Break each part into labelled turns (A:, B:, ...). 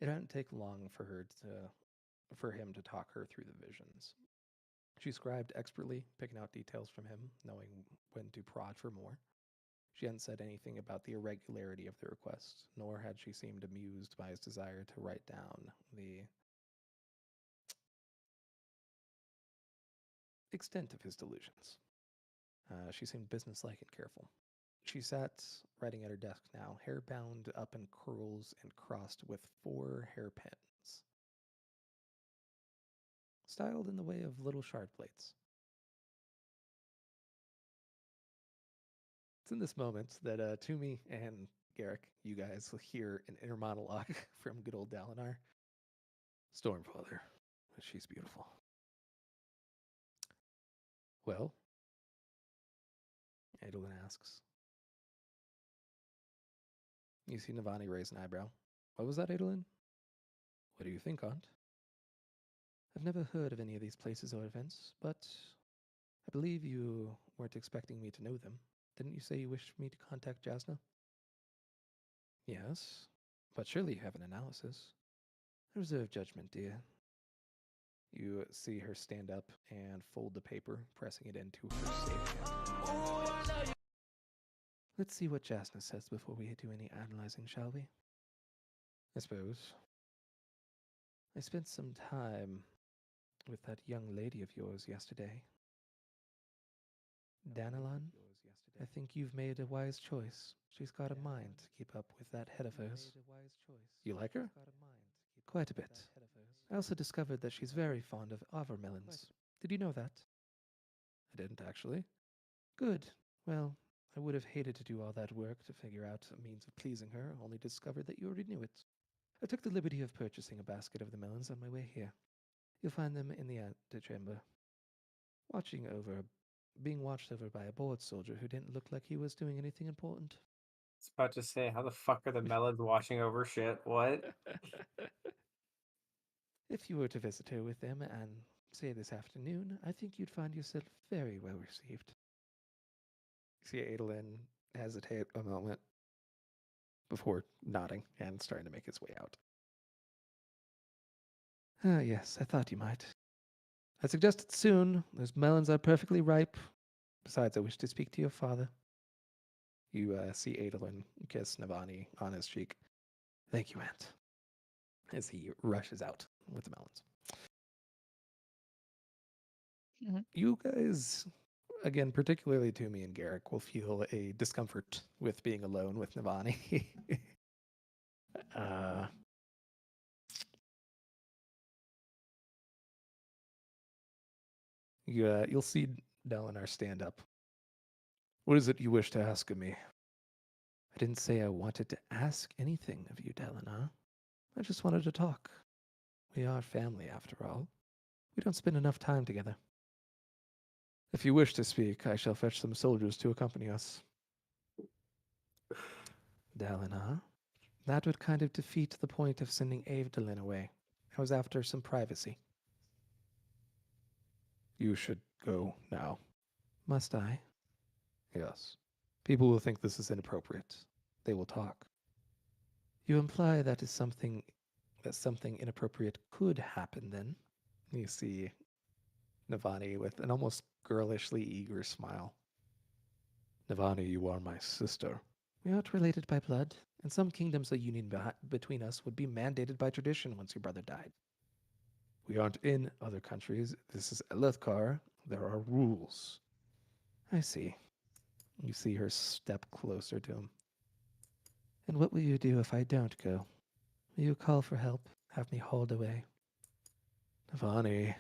A: It hadn't taken long for him to talk her through the visions. She scribed expertly, picking out details from him, knowing when to prod for more. She hadn't said anything about the irregularity of the request, nor had she seemed amused by his desire to write down the extent of his delusions. She seemed businesslike and careful. She sat writing at her desk now, hair bound up in curls and crossed with 4 hairpins, styled in the way of little shard plates. It's in this moment that Toomey and Garrick, you guys will hear an inner monologue from good old Dalinar. Stormfather, she's beautiful. Well, Adolin asks. You see Navani raise an eyebrow. What was that, Adolin? What do you think, Aunt? I've never heard of any of these places or events, but I believe you weren't expecting me to know them. Didn't you say you wished me to contact Jasna? Yes, but surely you have an analysis. I reserve judgment, dear. You see her stand up and fold the paper, pressing it into her safe hand. Let's see what Jasna says before we do any analyzing, shall we? I suppose. I spent some time with that young lady of yours yesterday. Danilan, I think you've made a wise choice. She's got a mind to keep up with that head of hers. You like her? Quite a bit. I also discovered that she's very fond of melons. Did you know that? I didn't, actually. Good. Well, I would have hated to do all that work to figure out a means of pleasing her, only to discover that you already knew it. I took the liberty of purchasing a basket of the melons on my way here. You'll find them in the antechamber. Being watched over by a board soldier who didn't look like he was doing anything important.
B: I was about to say, how the fuck are the melons washing over shit? What?
A: If you were to visit her with them and say this afternoon, I think you'd find yourself very well received. See Adolin hesitate a moment before nodding and starting to make his way out. Ah, yes, I thought you might. I suggested soon. Those melons are perfectly ripe. Besides, I wish to speak to your father. You see Adolin kiss Navani on his cheek. Thank you, Aunt. As he rushes out with the melons.
C: Mm-hmm.
A: You guys, again, particularly Toomey and Garrick, will feel a discomfort with being alone with Navani. uh, you'll see Dalinar stand up. What is it you wish to ask of me? I didn't say I wanted to ask anything of you, Dalinar. I just wanted to talk. We are family, after all. We don't spend enough time together. If you wish to speak, I shall fetch some soldiers to accompany us. Dalinar, that would kind of defeat the point of sending Avedalin away. I was after some privacy. You should go now. Must I? Yes. People will think this is inappropriate. They will talk. You imply that something inappropriate could happen then. You see Navani with an almost girlishly eager smile. Navani, you are my sister. We aren't related by blood. In some kingdoms, a union between us would be mandated by tradition once your brother died. We aren't in other countries. This is Elithkar. There are rules. I see. You see her step closer to him. And what will you do if I don't go? Will you call for help? Have me hauled away? Navani,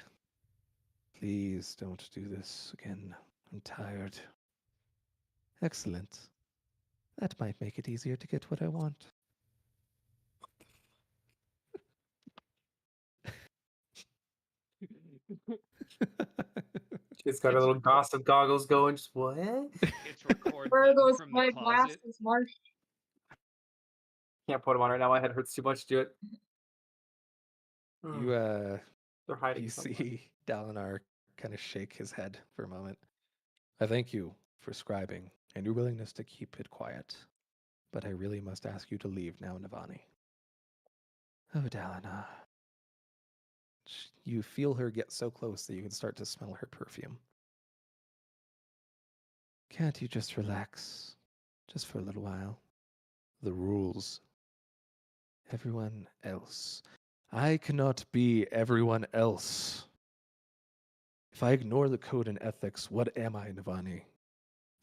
A: please don't do this again. I'm tired. Excellent. That might make it easier to get what I want.
B: She's got her little gossip goggles going. Just what?
C: It's record
D: Where are
C: button
D: those
C: from the
D: my
C: closet.
D: glasses, Marsh?
B: Can't put them on right now. My head hurts too much to do it.
A: You
B: They're hiding.
A: you
B: somewhere.
A: see Dalinar kind of shake his head for a moment. I thank you for scribing and your willingness to keep it quiet, but I really must ask you to leave now, Navani. Oh, Dalina. You feel her get so close that you can start to smell her perfume. Can't you just relax? Just for a little while. The rules. Everyone else. I cannot be everyone else. If I ignore the code and ethics, what am I, Navani?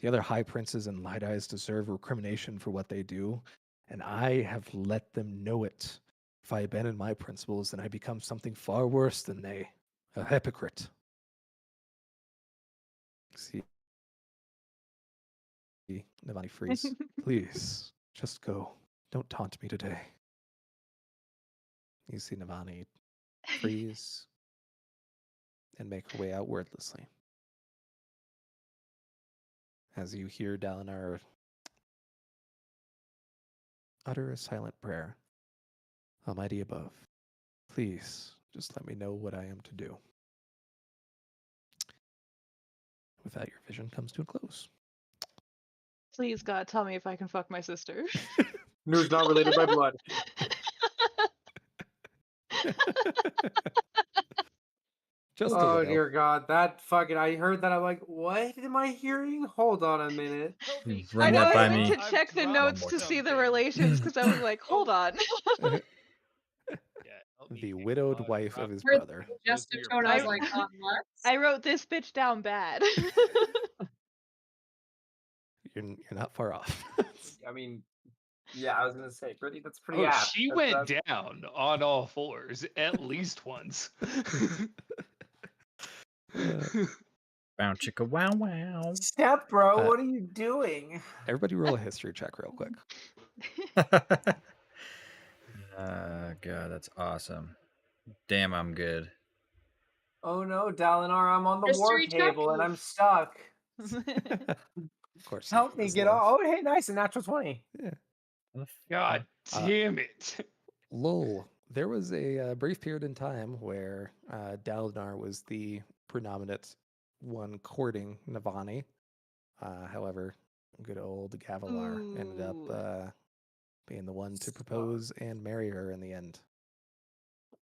A: The other high princes and light eyes deserve recrimination for what they do, and I have let them know it. If I abandon my principles, then I become something far worse than they, a hypocrite. See, Navani freeze. Please, just go. Don't taunt me today. You see Navani freeze and make her way out wordlessly. As you hear Dalinar utter a silent prayer, Almighty above, please just let me know what I am to do. With that, your vision comes to a close.
C: Please, God, tell me if I can fuck my sister.
B: Who's not related by blood.
A: Just a
B: Oh
A: widow.
B: dear God, that fucking! I heard that. I'm like, what am I hearing? Hold on a minute.
D: Run
C: I know
D: that by
C: I
D: me.
C: went to check the notes to see the relations because I was like, hold on.
A: The widowed wife of his
E: Heard
A: brother.
E: just a tone. I was like, what?
C: I wrote this bitch down bad.
A: You're not far off.
B: I mean, yeah, I was gonna say, pretty. That's pretty
F: Oh,
B: apt.
F: she went down on all fours at least once.
D: Bow chicka wow wow.
B: Step, bro. What are you doing?
A: Everybody roll a history check real quick.
D: God, that's awesome. Damn, I'm good.
B: Oh no, Dalinar, I'm on the war
E: History check?
B: table and I'm stuck.
A: Of course.
B: Help me get off. Oh, hey, nice, a natural 20.
A: Yeah.
F: God damn it.
A: Lol. There was a brief period in time where Dalinar was the predominant one courting Navani. However, good old Gavilar ended up being the one to propose and marry her in the end.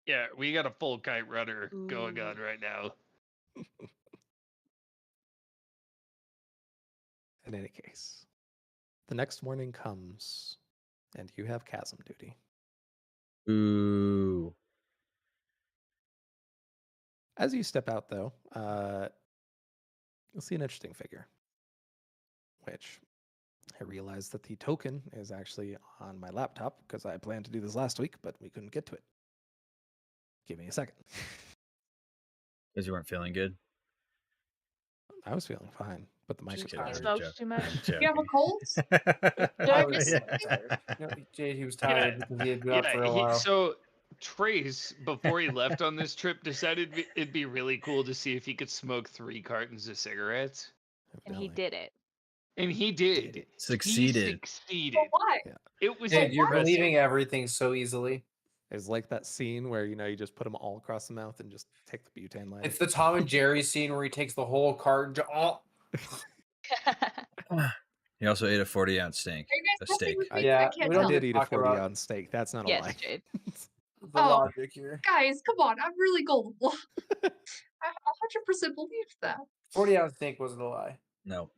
F: Yeah, we got a full kite rudder going on right now.
A: In any case, the next morning comes, and you have chasm duty.
D: Ooh.
A: As you step out, though, you'll see an interesting figure, which I realized that the token is actually on my laptop because I planned to do this last week, but we couldn't get to it. Give me a second.
D: Because you weren't feeling good.
A: I was feeling fine, but the mic
D: Just
A: was
D: kidding,
C: He
D: I was
A: tired.
C: smokes too much.
D: joking.
E: You have a cold?
B: I was
D: Yeah.
B: tired. No, Jade, he was tired because he had been up for a
F: Yeah,
B: while.
F: so Trace, before he left on this trip, decided it'd be really cool to see if he could smoke 3 cartons of cigarettes.
C: And he
A: Evidently.
C: did it.
F: And he did.
A: it.
D: Succeeded.
E: But
F: Succeeded.
E: why?
F: It was
B: Jade, you're
F: impressive.
B: believing everything so easily.
A: It's like that scene where you just put them all across the mouth and just take the butane lighter.
B: It's the Tom and Jerry scene where he takes the whole carton. Oh,
D: He also ate a 40-ounce steak.
E: Are you
D: A
E: guys
D: steak.
E: messing with me?
B: Yeah,
E: I
B: we
E: can't
B: don't
E: tell.
A: did eat a
B: talk about-
A: 40-ounce steak. That's not a
C: Yes,
A: lie.
C: Jade.
B: the
E: Oh.
B: logic here.
E: Guys, come on. I'm really gullible. I 100% believed that.
B: 40-ounce steak wasn't a lie.
D: No,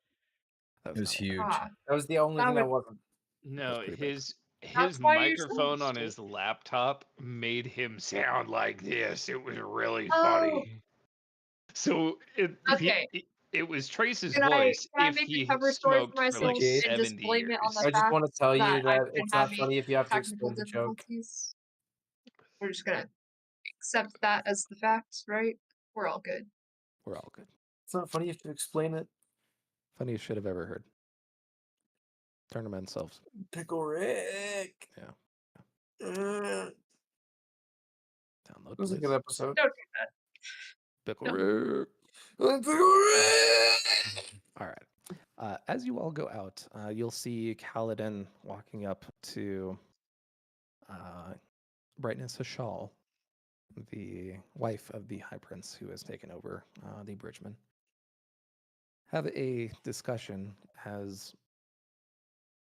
A: That
D: it was
A: not a lie.
D: huge.
E: Ah,
B: That was the only
E: That
B: thing that
E: would-
B: wasn't.
F: No,
A: pretty big.
F: his
E: That's why you're
F: microphone on
E: so
F: his laptop made him sound like this. It was really
E: Oh.
F: funny. So
E: Okay.
F: it was Trace's
E: Can I
F: voice
E: can I
F: if
E: make
F: he
E: a cover story for
F: smoked for like
E: myself and just
F: 70
E: blame it on
F: years.
E: the
B: I just
E: fact
B: want to tell you
E: that
B: that
E: I've been
B: it's not
E: having
B: funny if you have to
E: technical
B: explain the joke.
E: difficulties? We're just gonna accept that as the fact, right? We're all good.
A: We're all good.
B: It's not funny if you explain it.
A: Funniest shit I've ever heard. Tournament selves.
B: Pickle Rick.
A: Yeah.
B: It
A: Download.
B: was a
A: please.
B: good episode.
E: Don't do that.
A: Pickle
E: No.
A: Rick.
B: Pickle Rick.
A: All right. As you all go out, you'll see Kaladin walking up to Brightness Hashal, the wife of the High Prince who has taken over the Bridgeman. Have a discussion as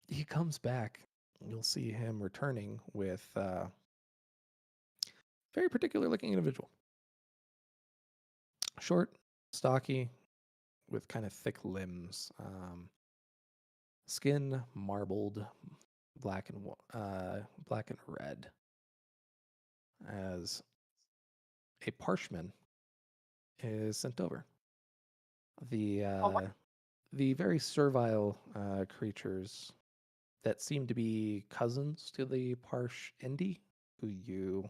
A: he comes back. You'll see him returning with Very particular looking individual. Short, stocky, with kind of thick limbs. Skin marbled, black and red. As a parchment is sent over. The very servile creatures that seem to be cousins to the Parsh Indy, who you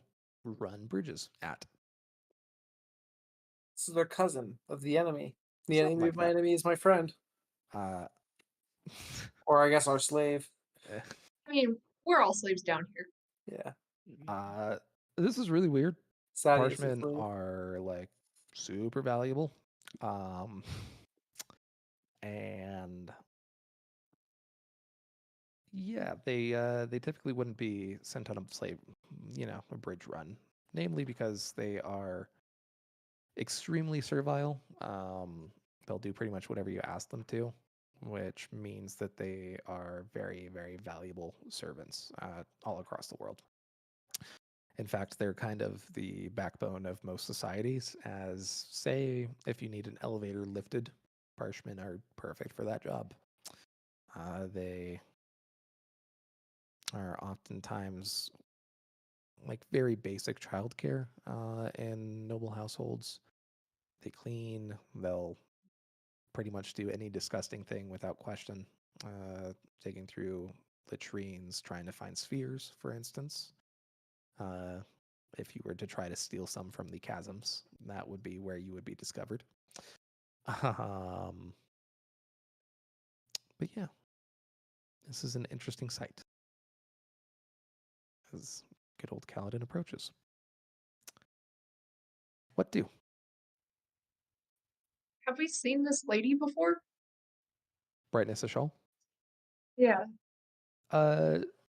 A: run bridges at.
B: This is their cousin of the enemy. The
A: Something
B: enemy
A: like
B: of my
A: that.
B: enemy is my friend.
A: Uh,
B: Or I guess our slave.
A: eh,
E: I mean, we're all slaves down here.
B: Yeah.
A: this is really weird.
B: Saudi is a
A: Parshmen
B: slave.
A: are like super valuable. And yeah, they typically wouldn't be sent on a bridge run, namely because they are extremely servile. They'll do pretty much whatever you ask them to, which means that they are very, very valuable servants all across the world. In fact, they're kind of the backbone of most societies, as, say, if you need an elevator lifted, Parshmen are perfect for that job. They are oftentimes like very basic childcare in noble households. They clean, they'll pretty much do any disgusting thing without question. Digging through latrines, trying to find spheres, for instance. If you were to try to steal some from the chasms, that would be where you would be discovered. But yeah, this is an interesting sight as good old Kaladin approaches. What do?
E: Have we seen this lady before?
A: Brightness Ashal?
E: Yeah.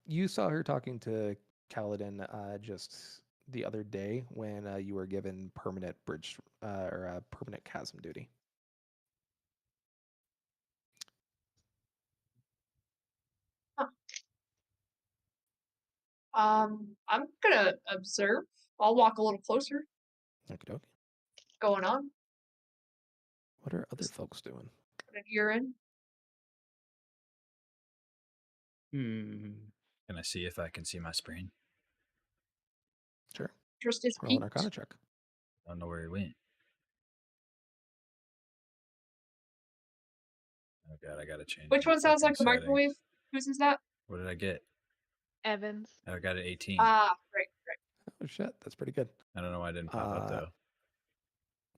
A: You saw her talking to Kaladin just the other day when you were given permanent bridge or permanent chasm duty.
E: I'm gonna observe. I'll walk a little closer.
A: Okey-dokey.
E: Going on.
A: What are other folks doing?
E: Put an ear in.
D: Can I see if I can see my screen?
A: Sure.
E: Interest is
A: Roll an
E: peaked.
A: Arcana check.
D: I don't know where he went. Oh god, I gotta change.
E: Which
D: my
E: one sounds like
D: fucking
E: a microwave?
D: settings.
E: Whose is that?
D: What did I get?
C: Evans.
D: I got an 18.
E: Ah, right.
A: Oh shit, that's pretty good.
D: I don't know why it didn't pop up though.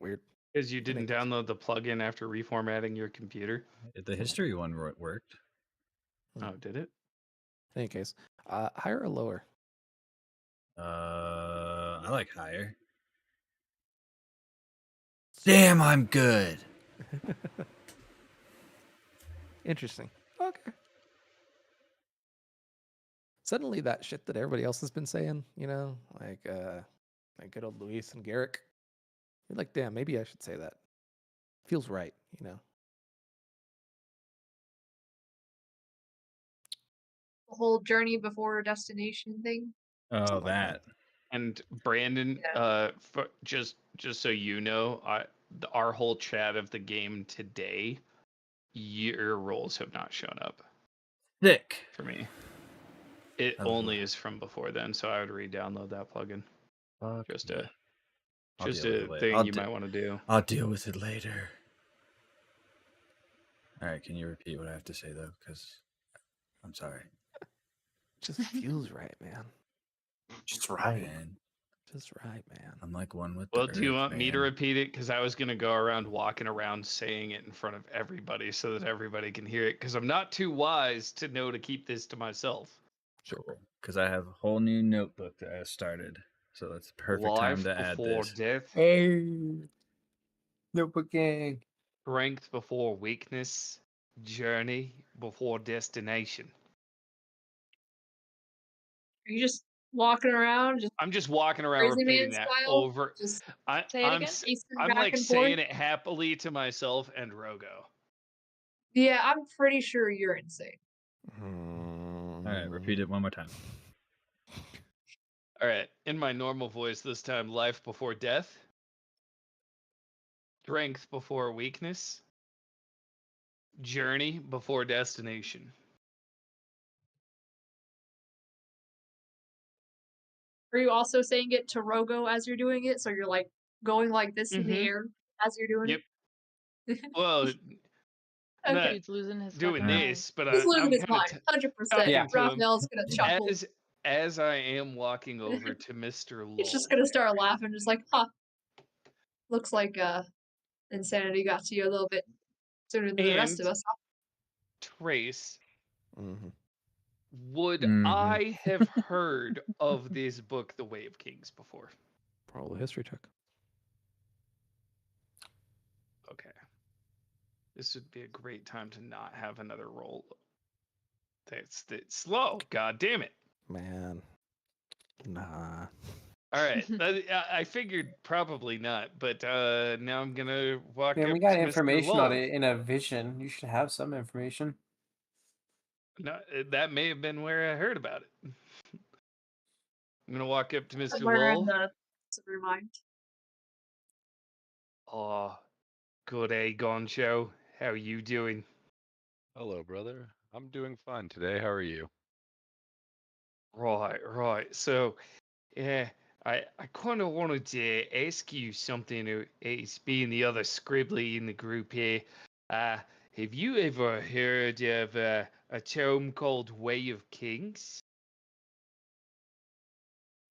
A: Weird.
F: Because you didn't
A: Thanks.
F: download the plugin after reformatting your computer.
D: The history one worked.
F: Oh, did it?
A: In any case, higher or lower?
D: I like higher. Damn, I'm good.
A: Interesting. Okay. Suddenly that shit that everybody else has been saying, like good old Luis and Garrick. You're like, damn, maybe I should say that. Feels right,
E: The whole journey before destination thing.
D: Oh,
A: Something like
D: that.
F: And Brandon, just so you know, our whole chat of the game today, your rolls have not shown up
D: Thick.
F: for me. It
D: Oh.
F: only is from before then, so I would re-download that plugin.
D: Fuck
F: Just
D: yeah.
F: a
D: I'll
F: just
D: deal with
F: a
D: it later.
F: thing
D: I'll
F: you
D: de-
F: might want to do.
D: I'll deal with it later. All right, can you repeat what I have to say though? Because I'm sorry.
A: just feels right, man.
B: Just right.
D: Man,
A: Just right, man.
D: I'm like one with
F: Well,
D: the
F: do you
D: earth,
F: want me to
D: man.
F: repeat it? Because I was gonna go around walking around saying it in front of everybody so that everybody can hear it. Because I'm not too wise to know to keep this to myself.
D: Cool. Because I have a whole new notebook that I started, so that's the perfect time
F: Life
D: to add
F: before
D: this.
F: death,
B: Hey. Notebook gang.
F: strength before weakness, journey before destination.
E: Are you just walking around, just
F: I'm just walking around
E: crazy
F: repeating
E: man
F: that
E: style?
F: over.
E: Just
C: Say it again.
E: pacing
F: I'm
E: back
F: like
E: and forth?
F: saying it happily to myself and Rogo.
E: Yeah, I'm pretty sure you're insane.
D: All right, repeat it one more time.
F: All right. In my normal voice this time, life before death, strength before weakness, journey before destination.
E: Are you also saying it to Rogo as you're doing it? So you're like going like this in the
F: Mhm.
E: air as you're doing
F: Yep.
E: it?
F: Well, not
E: Okay.
C: Dude's losing his
F: doing
C: fucking mind.
F: this, but
E: He's losing
F: I'm
E: his
F: kind
E: mind,
F: of
E: 100%.
F: talking to him
E: Raphael's gonna chuckle.
F: as I am walking over to Mr.
E: He's just
F: Lull.
E: gonna start laughing, just like, huh. Looks like insanity got to you a little bit sooner than the rest of
F: And
E: us. Huh?
F: Trace,
A: Mm-hmm.
F: would I have heard of this book, The Way of Kings, before?
A: Roll a history check.
F: Okay. This would be a great time to not have another roll. That's slow. God damn it.
A: Man. Nah.
F: All right. I figured probably not, but now I'm going to walk
B: Man,
F: up
B: we got
F: to Mr.
B: information on
F: Lull.
B: it in a vision. You should have some information.
F: No, that may have been where I heard about it. I'm going to walk up to Mr.
E: Somewhere in
F: Lull.
E: the of your mind.
F: Oh, good day, Goncho. How are you doing?
G: Hello, brother. I'm doing fine today. How are you?
F: Right. So, yeah, I kind of wanted to ask you something. It's being the other scribbly in the group here. Have you ever heard of a tome called Way of Kings?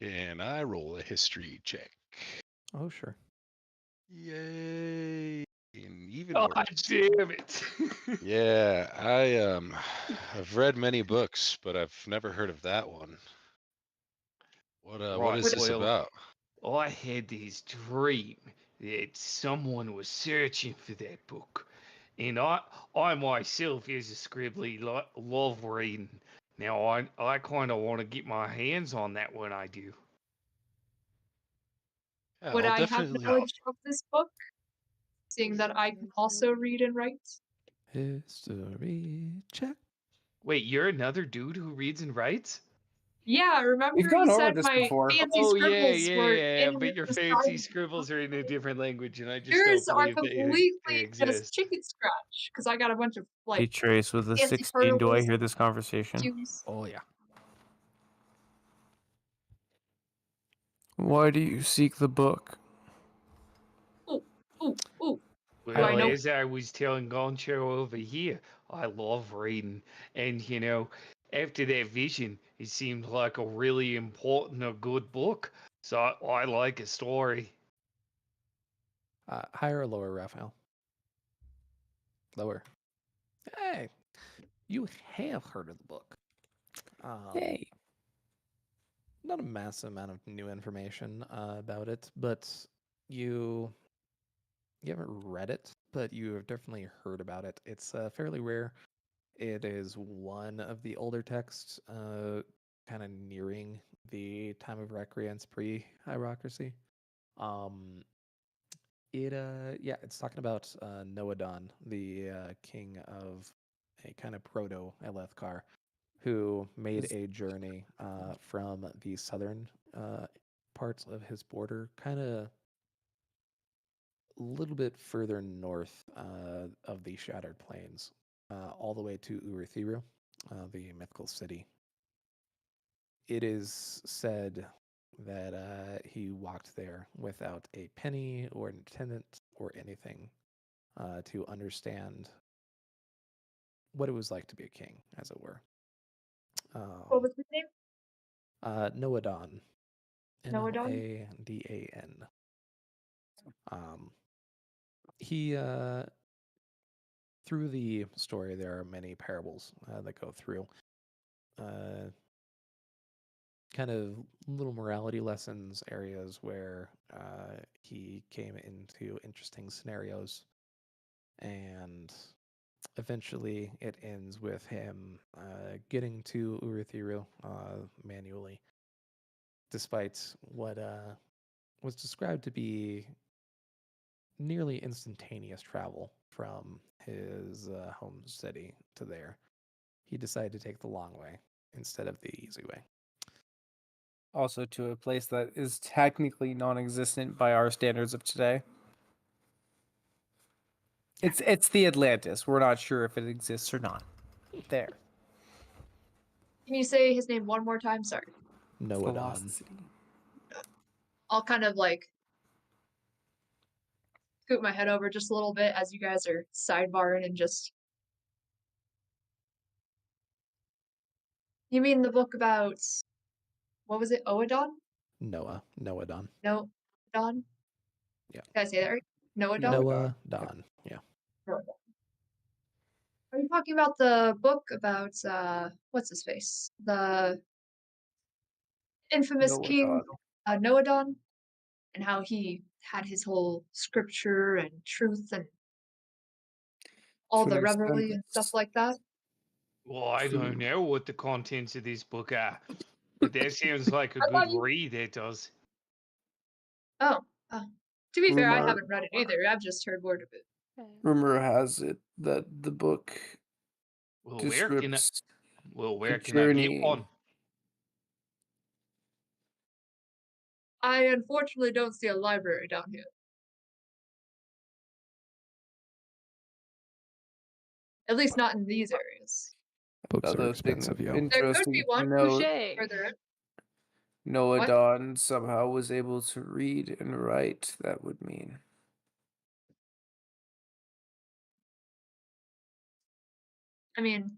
G: Can I roll a history check?
A: Oh, sure.
G: Yay! And even
F: Oh,
G: worse.
F: damn it!
G: Yeah, I've read many books, but I've never heard of that one. What
F: Right,
G: is this
F: well,
G: about?
F: I had this dream that someone was searching for that book, and I myself, as a scribbly, love reading. Now, I kind of want to get my hands on that when I do.
G: Yeah,
E: Would
G: I'll
E: I have
G: definitely.
E: knowledge of this book? Seeing that I can also read and write?
A: History check.
F: Wait, you're another dude who reads and writes?
E: Yeah, remember
B: We've gone
E: you
B: over
E: said
B: this
E: my
B: before.
E: fancy
F: Oh
E: scribbles were
F: yeah.
E: in
F: But your
E: the
F: fancy
E: side.
F: scribbles are in a different language, and I just
E: Yours
F: don't
E: are
F: believe they
E: completely just
F: exist.
E: chicken scratch because I got a bunch of
H: Hey
E: like
H: Trace, with a
E: fancy
H: 16, do I
E: turtles,
H: hear this conversation?
E: cues.
A: Oh, yeah.
H: Why do you seek the book?
E: Ooh, ooh, ooh. Do I
F: Well,
E: know?
F: as I was telling Goncho over here, I love reading, and after that vision, it seemed like a really important, a good book. So I like a story.
A: Higher or lower, Raphael? Lower. Hey, you have heard of the book.
H: Hey.
A: Not a massive amount of new information about it, but you haven't read it, but you have definitely heard about it. It's fairly rare. It is one of the older texts, kind of nearing the time of recreance pre-hierocracy. It's talking about Noadon, the king of a kind of proto Elethkar, who made a journey from the southern parts of his border, kind of a little bit further north of the Shattered Plains, all the way to Urithiru, the mythical city. It is said that he walked there without a penny or an attendant or anything to understand what it was like to be a king, as it were.
E: What was his name?
A: Noadon.
E: Noadon?
A: Nadan. He through the story there are many parables that go through kind of little morality lessons, areas where he came into interesting scenarios, and eventually it ends with him getting to Urithiru manually, despite what was described to be nearly instantaneous travel from his home city to there. He decided to take the long way instead of the easy way.
I: also to a place that is technically non-existent by our standards of today. It's the Atlantis. We're not sure if it exists or not. There.
E: Can you say his name one more time? Sorry.
I: It's the lost
A: Noadon.
I: city.
E: I'll kind of like scoot my head over just a little bit as you guys are sidebarring and just. You mean the book about what was it? Oedon?
A: Noadon.
E: No, Don.
A: Yeah.
E: Did I say that right? Noedon.
A: Noadon. Yeah.
E: Are you talking about the book about what's his face? The infamous king Noadon, and how he had his whole scripture and truth and all
I: To
E: the
I: an extent,
E: revelry and stuff like that?
F: Well, I
I: True.
F: don't know what the contents of this book are, but that sounds like a
E: I thought
F: good
E: you-
F: read. It does.
E: Oh, to be fair, I
I: Rumor-
E: haven't read it either. I've just heard word of it.
I: Rumor has it that the book
F: Well, where can I?
I: describes
F: Well, where
I: the
F: can I get
I: journey.
F: one?
E: I unfortunately don't see a library down here. At least not in these areas.
A: Books are
I: Another thing
A: expensive,
I: of
A: yo.
E: There could
I: interesting
E: be
I: to
E: one
I: note,
C: Touche.
E: further in.
I: Noadon somehow was able to read and write. That would mean
E: I mean,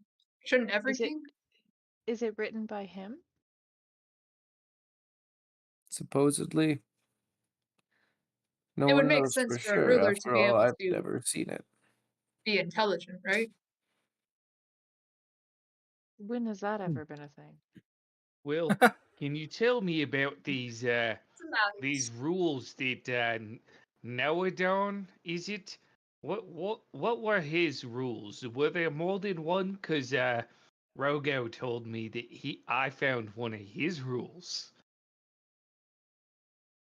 E: shouldn't every
C: Is it-
E: king?
C: Is it written by him?
I: supposedly. No
E: It would
I: one
E: make
I: knows
E: sense
I: for
E: for a
I: sure.
E: ruler to
I: After
E: be
I: all,
E: able
I: I've
E: to-
I: never seen it.
E: Be intelligent, right?
C: When has that ever been a thing?
F: Well, can you tell me about these these rules that Noadon, is it? What were his rules? Were there more than one? Cause Rogo told me that I found one of his rules.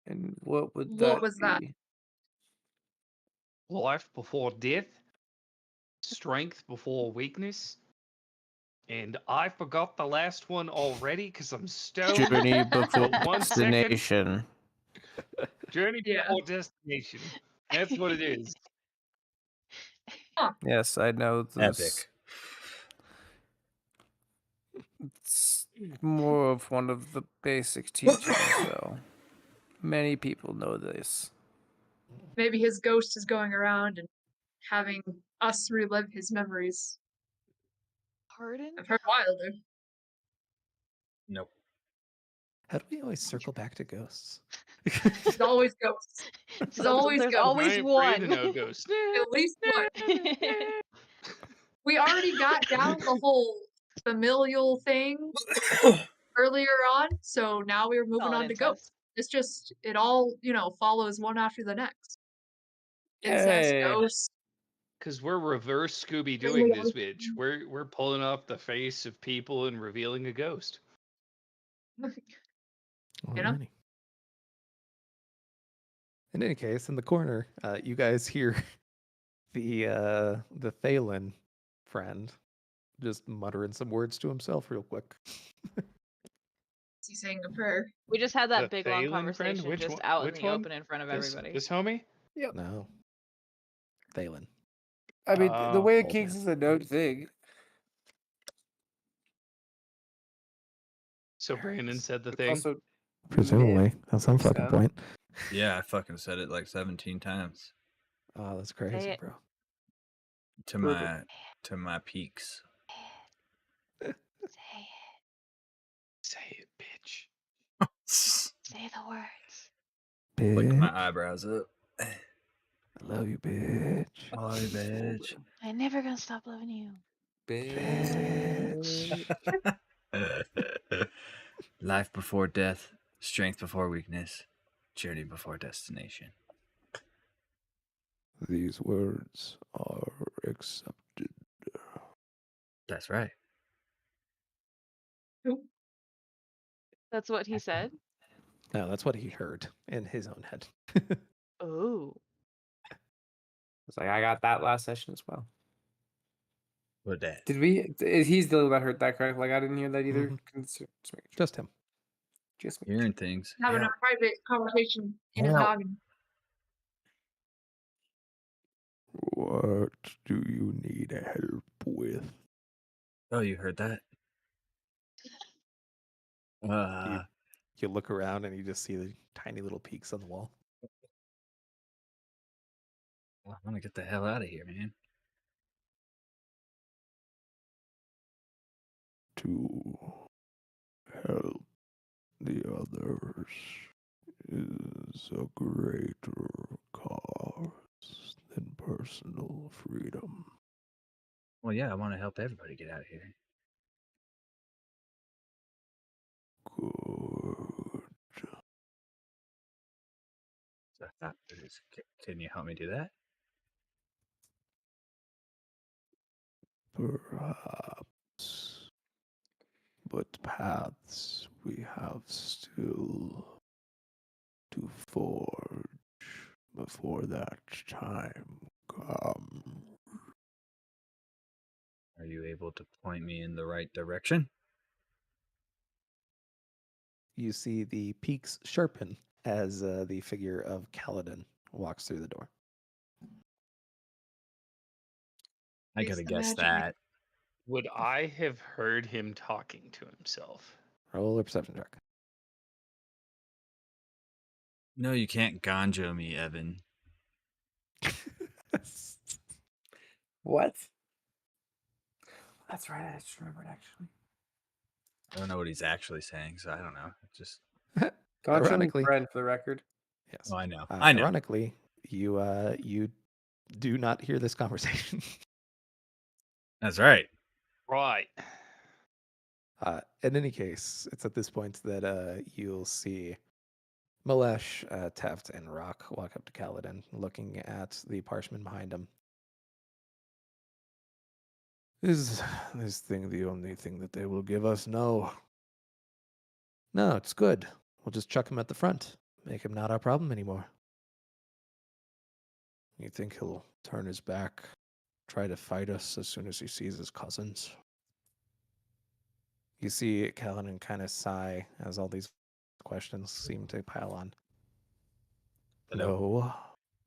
I: And what would
E: What
I: that
E: was
I: be?
E: that?
F: Life before death, strength before weakness, and I forgot the last one already because I'm stoned.
H: Journey before
F: But 1 second.
H: destination.
F: Journey
E: Yeah.
F: before destination. That's what it is.
I: Yes, I know this.
D: Epic.
I: It's more of one of the basic teachings, though. Many people know this.
E: Maybe his ghost is going around and having us relive his memories.
C: Pardon?
E: I've heard Wilder.
D: Nope.
A: How do we always circle back to ghosts?
E: There's always ghosts.
C: There's
E: always
C: there's
E: ghosts.
C: always
F: I ain't afraid of
C: one.
F: no ghost.
E: At least one. We already got down the whole familial thing earlier on, so now we're moving
C: Solid
E: on to
C: incest.
E: ghosts. It's just it all, follows one after the next. Incest,
I: Yay.
E: ghosts.
F: Because we're reverse Scooby doing this bitch. We're pulling off the face of people and revealing a ghost.
E: know?
A: Alrighty. In any case, in the corner, you guys hear the Thalen friend just muttering some words to himself real quick.
E: Is he saying a prayer?
C: We just had that
F: The
C: big long
F: Thalen friend?
C: conversation
F: Which
C: just
F: one-
C: out in
F: which
C: the
F: one?
C: open in front of
F: This,
C: everybody.
F: this homie?
A: No. Thalen.
I: I mean, the
F: Oh,
I: way it
A: old
I: kicks
A: man.
I: is a known thing.
F: So Brandon said the
I: It's
F: thing.
I: also
A: Presumably. At some fucking
I: Sam.
A: point.
D: Yeah, I fucking said it like 17 times
A: Oh, that's crazy,
C: it.
A: bro.
D: to
I: Perfect.
D: my peaks.
C: Say it.
F: Say it, bitch.
C: Say the words.
D: Flick
A: Bitch.
D: my eyebrows up.
A: I love you, bitch.
D: Oh, bitch.
C: I'm never gonna stop loving you.
A: Bitch.
D: Life before death, strength before weakness, journey before destination.
A: These words are accepted.
D: That's right.
C: That's what he said.
A: No, that's what he heard in his own head.
C: Oh.
I: It's like I got that last session as well.
D: What that?
I: Did we? He's the one that heard that correct? Like I didn't hear that either.
A: Mhm.
I: Just making sure.
A: Just him.
I: Just
D: Hearing things.
E: Having
D: Yeah.
E: a private conversation in his
D: Help.
E: noggin.
A: What do you need help with?
D: Oh, you heard that?
A: You look around and you just see the tiny little peaks on the wall.
D: I want to get the hell out of here, man.
A: To help the others is a greater cause than personal freedom.
D: Well, yeah, I want to help everybody get out of here.
A: Good.
D: So can you help me do that?
A: Perhaps. But paths we have still to forge before that time comes.
D: Are you able to point me in the right direction?
A: You see the peaks sharpen as the figure of Kaladin walks through the door.
D: I
E: It's
D: gotta
E: the
D: guess
E: magic.
D: that.
F: Would I have heard him talking to himself?
A: Roll a perception check.
D: No, you can't ganjo me, Evan.
I: What? That's right. I just remembered actually.
D: I don't know what he's actually saying, so I don't know. It just
I: Gotcha,
A: Ironically-
I: friend, for the record.
A: Yes.
D: oh, I know. I know.
A: Ironically, you do not hear this conversation.
D: That's right.
F: Right.
A: In any case, it's at this point that you'll see Malesh, Teft, and Rock walk up to Kaladin, looking at the parchment behind him. Is this thing the only thing that they will give us? No. No, it's good. We'll just chuck him at the front. Make him not our problem anymore. You think he'll turn his back, try to fight us as soon as he sees his cousins? You see Kaladin kind of sigh as all these questions seem to pile on. No,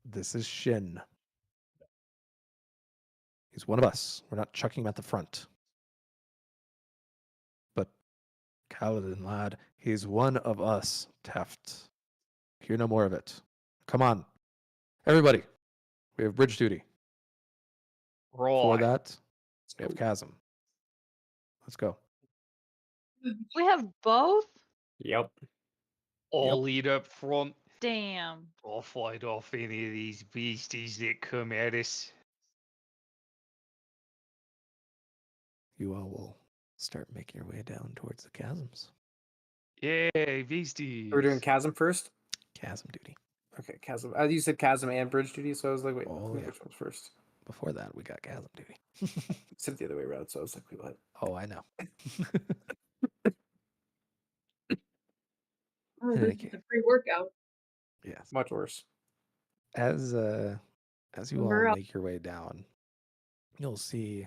A: this is Shin. He's one of us. We're not chucking him at the front. But Kaladin, lad, he's one of us, Teft. Hear no more of it. Come on. Everybody, we have bridge duty. For
F: Right.
A: that, we have chasm. Let's go.
C: We have both?
I: Yep.
F: I'll lead up front.
C: Damn.
F: I'll fight off any of these beasties that come at us.
A: You all will start making your way down towards the chasms.
F: Yay, beasties.
I: We're doing chasm first.
A: Chasm duty.
I: Okay, chasm. You said chasm and bridge duty, so I was like, wait,
A: Oh, yeah.
I: which one's first?
A: Before that, we got chasm duty.
I: You said it the other way around, so I was like, wait, what?
A: Oh, I know.
E: Oh,
A: In
E: this
A: any
E: is
A: case,
E: a free workout.
A: yes.
I: Much worse.
A: As you all
E: We're up.
A: make your way down, you'll see.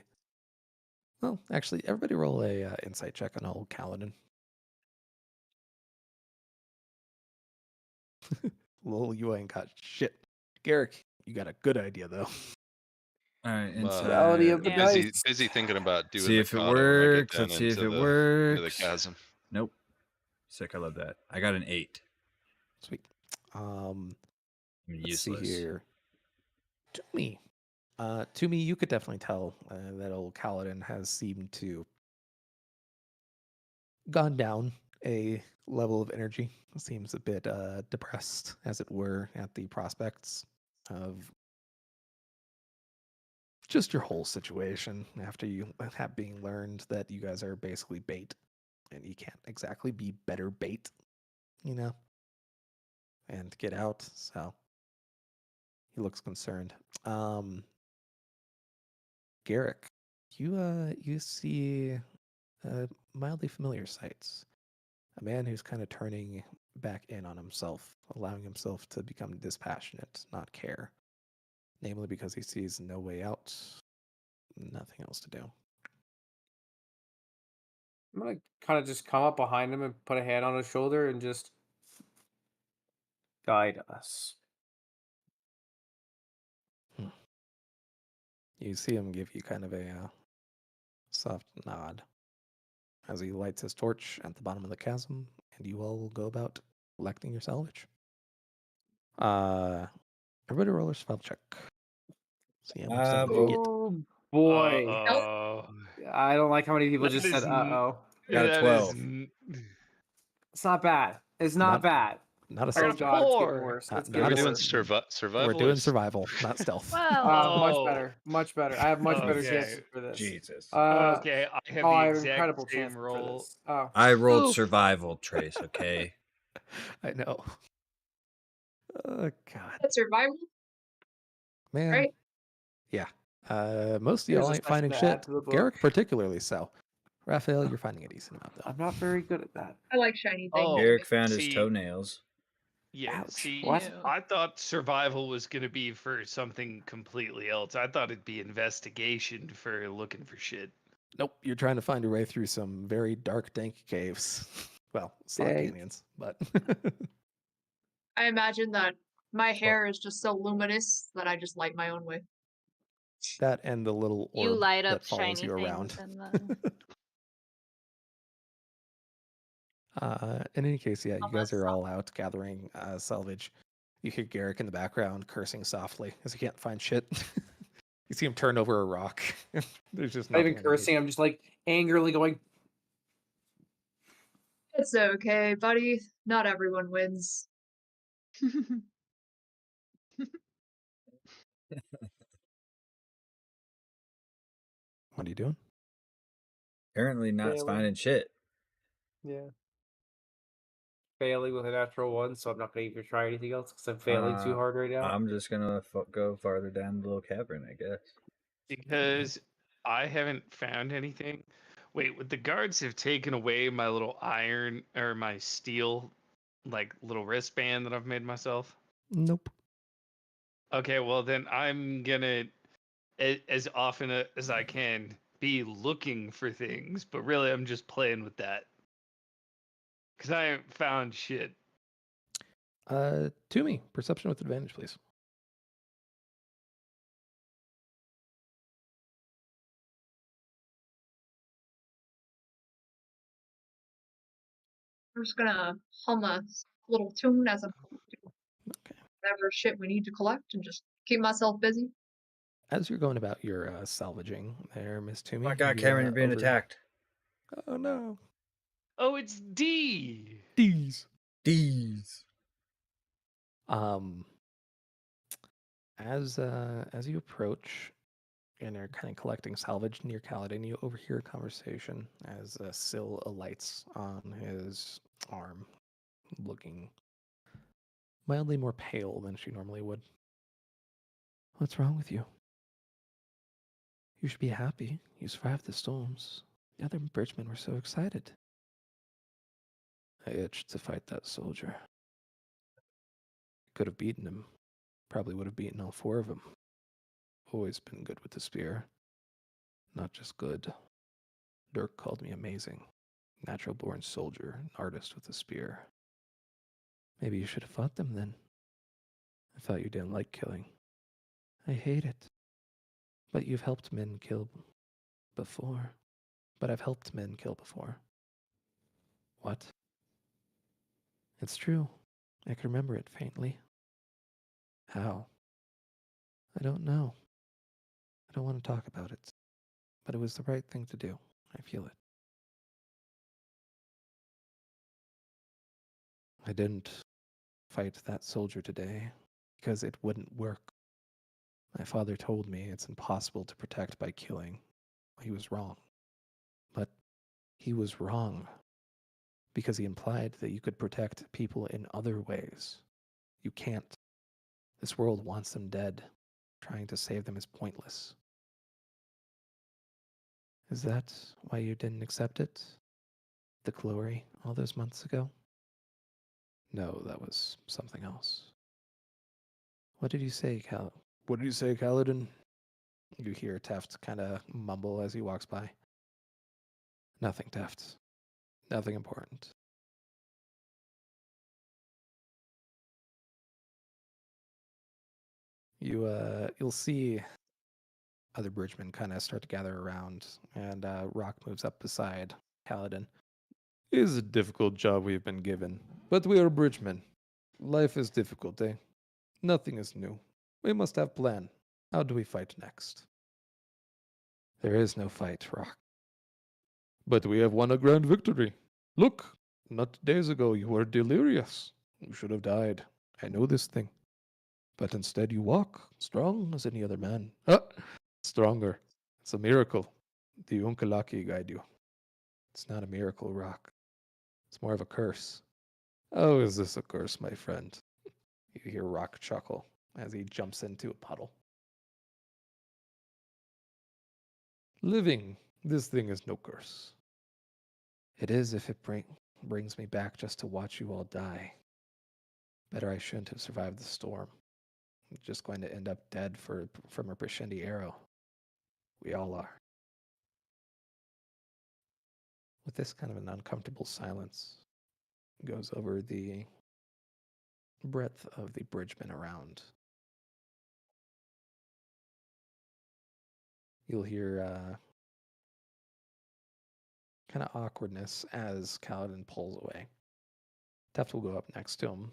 A: Well, actually, everybody roll a insight check on old Kaladin. Lol, you ain't got shit. Garrick, you got a good idea though.
D: All right.
G: I'm,
I: Reality of the
C: Yeah.
I: dice.
G: busy thinking about doing
D: See
G: the
D: if it
G: kata when I get
D: works.
G: down
D: Let's see if
G: into
D: it
G: the
D: works.
G: chasm.
D: Nope. Sick. I love that. I got an 8.
A: Sweet.
D: I'm
A: Let's see
D: useless.
A: here. To me, you could definitely tell that old Kaladin has seemed to gone down a level of energy. Seems a bit depressed, as it were, at the prospects of just your whole situation after you have being learned that you guys are basically bait and you can't exactly be better bait, and get out. So he looks concerned. Garrick, you see mildly familiar sights. A man who's kind of turning back in on himself, allowing himself to become dispassionate, not care. Namely because he sees no way out, nothing else to do.
B: I'm gonna kind of just come up behind him and put a hand on his shoulder and just guide us.
A: You see him give you kind of a soft nod as he lights his torch at the bottom of the chasm, and you all will go about collecting your salvage. Everybody roll a survival check. See how much salvage you get.
B: Oh boy,
F: Uh-oh.
B: I don't like how many people
F: That
B: just said
F: is
B: "uh
F: n-
B: oh."
D: Got a
F: that
D: 12.
F: is n-
B: It's not bad. It's not bad.
A: Not a
B: Oh
A: stealth.
B: god, it's getting
C: 4.
B: worse.
A: Not-
B: It's
A: not
G: Are we
B: getting
A: a
G: doing
B: worse.
G: survival?
A: We're doing
G: or
A: survival, not stealth.
C: Well,
B: Much
F: Oh,
B: better. Much better. I have much better
F: okay.
B: chances for this.
D: Jesus.
F: Okay, I have
B: Oh,
F: the
B: I have
F: exact
B: incredible
F: same
B: chances for
F: roll.
B: this. Oh,
D: I rolled
C: Oof.
D: survival, Trace, okay?
A: I know. Oh God,
E: That's survival,
A: man.
E: right?
A: Yeah. Most of
B: Here's
A: y'all
B: a
A: ain't
B: section
A: finding
B: to
A: shit.
B: add to the book.
A: Garrick particularly so. Raphael, you're finding a decent amount though.
B: I'm not very good at that.
E: I like shiny things.
F: Oh,
D: Eric found his
F: see-
D: toenails.
F: Yeah,
B: Ouch.
F: see,
B: What?
C: Ew.
F: I thought survival was going to be for something completely else. I thought it'd be investigation for looking for shit.
A: Nope, you're trying to find your way through some very dark, dank caves. Well, slot
B: Dank.
A: canyons, but
E: I imagine that my hair is just so luminous that I just light my own way.
A: that and the little orb
C: You light up
A: that follows
C: shiny
A: you
C: things
A: around.
C: in the.
A: In any case, yeah, you guys
E: Almost
A: are all out gathering salvage. You hear Garrick in the background cursing softly as he can't find shit. You see him turn over a rock. There's just
B: Not
A: nothing
B: even
A: underneath.
B: cursing. I'm just like angrily going.
E: It's okay, buddy. Not everyone wins.
A: What are you doing?
D: Apparently not
B: Failing.
D: finding shit.
B: Yeah. Failing with a natural one, so I'm not gonna even try anything else because I'm failing too hard right now.
D: I'm just gonna go farther down the little cavern, I guess.
F: Because I haven't found anything. Wait, would the guards have taken away my little iron or my steel, like little wristband that I've made myself?
A: Nope.
F: Okay, well then I'm gonna, as often as I can, be looking for things. But really, I'm just playing with that because I haven't found shit.
A: To me, perception with advantage, please.
E: I'm just gonna hum a little tune as I'm collecting
A: Okay.
E: whatever shit we need to collect and just keep myself busy.
A: As you're going about your salvaging there, Miss Toomey.
D: Oh my god,
A: you,
D: Cameron, you're being
A: over-
D: attacked.
A: Oh no.
F: Oh, it's D.
A: D's.
D: D's.
A: As you approach and are kind of collecting salvage near Kaladin, you overhear a conversation as Syl alights on his arm, looking mildly more pale than she normally would. What's wrong with you? You should be happy. You survived the storms. The other bridgemen were so excited. I itched to fight that soldier. Could have beaten him. Probably would have beaten all 4 of them. Always been good with the spear. Not just good. Dirk called me amazing. Natural born soldier, an artist with a spear. Maybe you should have fought them then. I thought you didn't like killing. I hate it. But you've helped men kill before. But I've helped men kill before. What? It's true. I can remember it faintly. How? I don't know. I don't want to talk about it. But it was the right thing to do. I feel it. I didn't fight that soldier today because it wouldn't work. My father told me it's impossible to protect by killing. He was wrong. But he was wrong because he implied that you could protect people in other ways. You can't. This world wants them dead. Trying to save them is pointless. Is that why you didn't accept it? The glory all those months ago? No, that was something else. What did you say, What did you say, Kaladin? You hear Teft kind of mumble as he walks by. Nothing, Teft. Nothing important. You'll see other bridgemen kind of start to gather around, and Rock moves up beside Kaladin. It is a difficult job we've been given, but we are bridgemen. Life is difficult, eh? Nothing is new. We must have plan. How do we fight next? There is no fight, Rock. But we have won a grand victory. Look, not days ago you were delirious. You should have died. I know this thing. But instead you walk, strong as any other man. Stronger. It's a miracle. The Unkalaki guide you. It's not a miracle, Rock. It's more of a curse. Oh, is this a curse, my friend? You hear Rock chuckle as he jumps into a puddle. Living, this thing is no curse. It is if it brings me back just to watch you all die. Better I shouldn't have survived the storm. I'm just going to end up dead from a Prashendi arrow. We all are. With this kind of an uncomfortable silence goes over the breadth of the bridgemen around. You'll hear kind of awkwardness as Kaladin pulls away. Teft will go up next to him.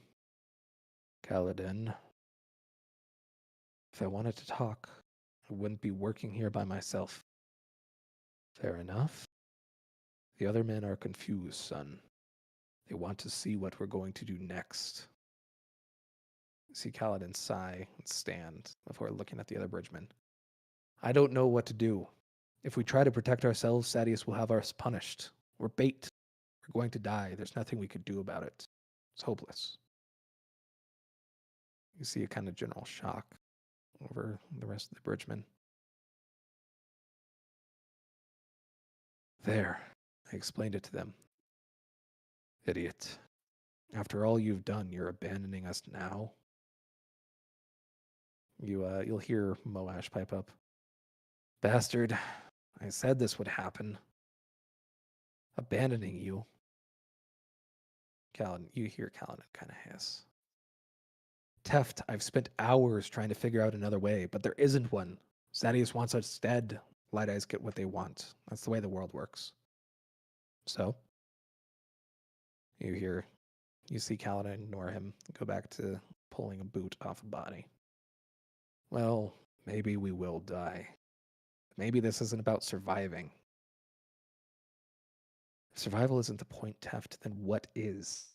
A: Kaladin, if I wanted to talk, I wouldn't be working here by myself. Fair enough. The other men are confused, son. They want to see what we're going to do next. You see Kaladin sigh and stand before looking at the other bridgemen. I don't know what to do. If we try to protect ourselves, Sadius will have us punished. We're bait. We're going to die. There's nothing we could do about it. It's hopeless. You see a kind of general shock over the rest of the bridgemen. There, I explained it to them. Idiot. After all you've done, you're abandoning us now? You'll hear Moash pipe up. Bastard, I said this would happen. Abandoning you. You hear Kaladin kind of hiss. Teft, I've spent hours trying to figure out another way, but there isn't one. Sadius wants us dead. Light Eyes get what they want. That's the way the world works. So, you see Kaladin ignore him, go back to pulling a boot off a body. Well, maybe we will die. Maybe this isn't about surviving. If survival isn't the point, Teft, then what is?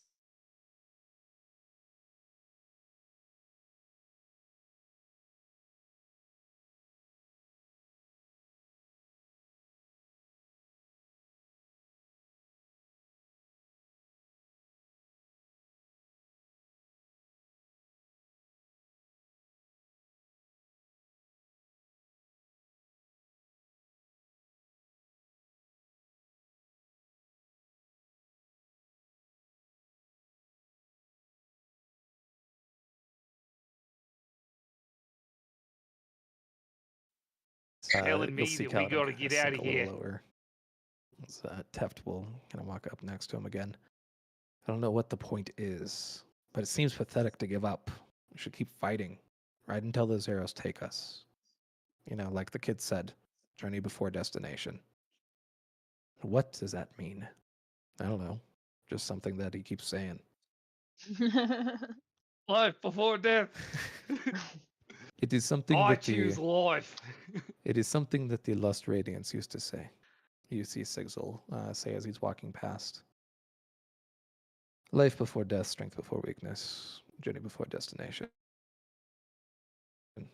F: Telling me
A: You'll see
F: that we
A: Kaladin
F: gotta
A: kinda
F: get out
A: sink
F: of
A: a little
F: here.
A: lower. Teft will kind of walk up next to him again. I don't know what the point is, but it seems pathetic to give up. We should keep fighting, right until those arrows take us. You know, like the kid said, journey before destination. What does that mean? I don't know. Just something that he keeps saying.
F: Life before death.
A: It is something
F: I
A: that the
F: choose life.
A: it is something that the Lust Radiants used to say. You see Sigzil say as he's walking past. Life before death, strength before weakness, journey before destination.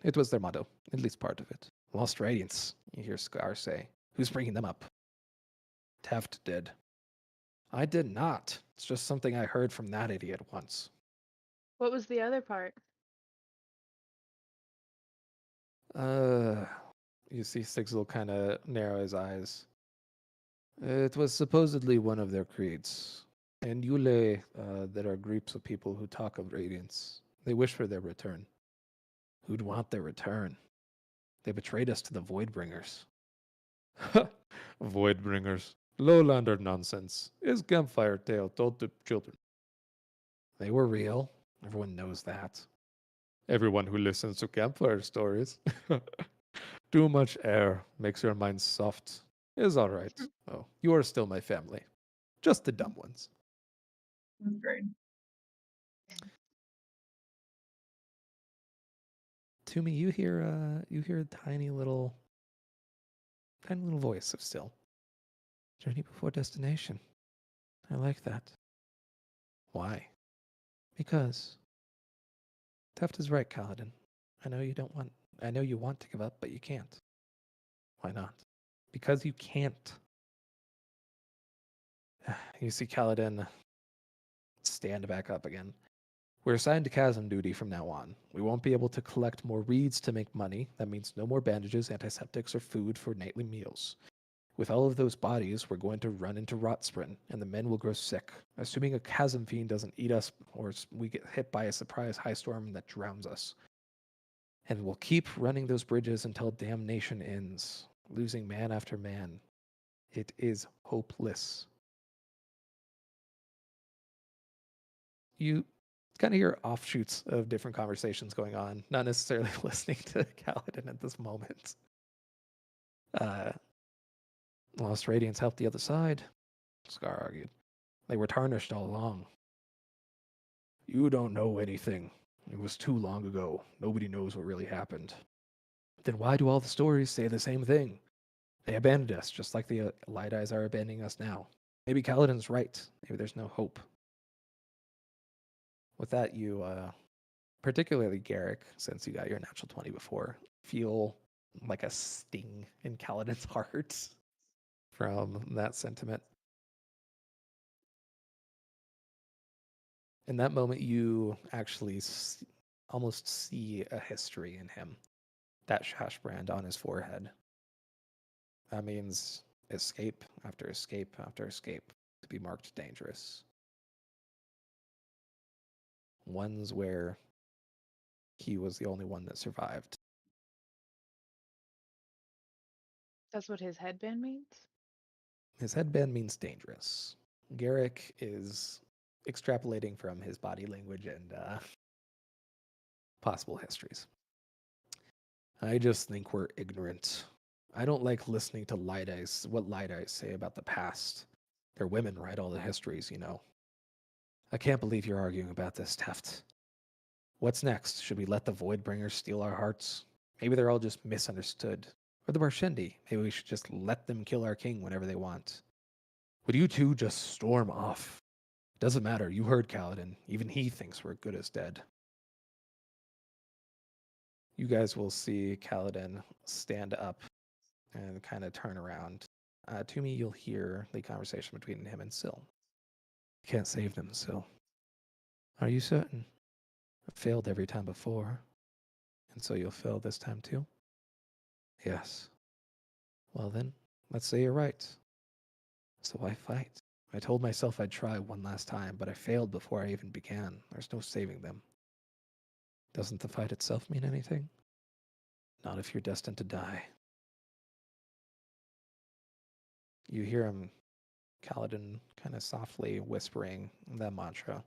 A: It was their motto, at least part of it. Lost Radiants, you hear Scar say. Who's bringing them up? Teft did. I did not. It's just something I heard from that idiot once.
C: What was the other part?
A: You see Sigzil kind of narrow his eyes. It was supposedly one of their creeds. In Yule, there are groups of people who talk of radiance. They wish for their return. Who'd want their return? They betrayed us to the Voidbringers. Voidbringers. Lowlander nonsense is campfire tale told to children. They were real. Everyone knows that. Everyone who listens to campfire stories. Too much air makes your mind soft. Is all right. Oh, you are still my family. Just the dumb ones.
E: That's great.
A: Toomey, you hear a tiny little voice of still. Journey before destination. I like that. Why? Because Tuft is right, Kaladin. I know you want to give up, but you can't. Why not? Because you can't. You see Kaladin stand back up again. We're assigned to chasm duty from now on. We won't be able to collect more reeds to make money. That means no more bandages, antiseptics, or food for nightly meals. With all of those bodies, we're going to run into rot sprint, and the men will grow sick, assuming a chasm fiend doesn't eat us or we get hit by a surprise high storm that drowns us. And we'll keep running those bridges until damnation ends, losing man after man. It is hopeless. You kind of hear offshoots of different conversations going on, not necessarily listening to Kaladin at this moment. Lost Radiance helped the other side, Scar argued. They were tarnished all along. You don't know anything. It was too long ago. Nobody knows what really happened. Then why do all the stories say the same thing? They abandoned us, just like the Light-Eyes are abandoning us now. Maybe Kaladin's right. Maybe there's no hope. With that, you, particularly Garrick, since you got your natural 20 before, feel like a sting in Kaladin's heart from that sentiment. In that moment, you actually almost see a history in him. That Shash brand on his forehead. That means escape after escape after escape to be marked dangerous. Ones where he was the only one that survived.
C: That's what his headband means?
A: His headband means dangerous. Garrick is extrapolating from his body language and possible histories. I just think we're ignorant. I don't like listening to Light-Eyes, what Light-Eyes say about the past. They're women write all the histories, you know. I can't believe you're arguing about this, Teft. What's next? Should we let the Voidbringers steal our hearts? Maybe they're all just misunderstood. Or the Barshendi. Maybe we should just let them kill our king whenever they want. Would you two just storm off? Doesn't matter. You heard Kaladin. Even he thinks we're good as dead. You guys will see Kaladin stand up and kind of turn around. To me, you'll hear the conversation between him and Syl. You can't save them, Syl. Are you certain? I've failed every time before. And so you'll fail this time too? Yes. Well then, let's say you're right. So why fight? I told myself I'd try one last time, but I failed before I even began. There's no saving them. Doesn't the fight itself mean anything? Not if you're destined to die. You hear him, Kaladin, kind of softly whispering that mantra.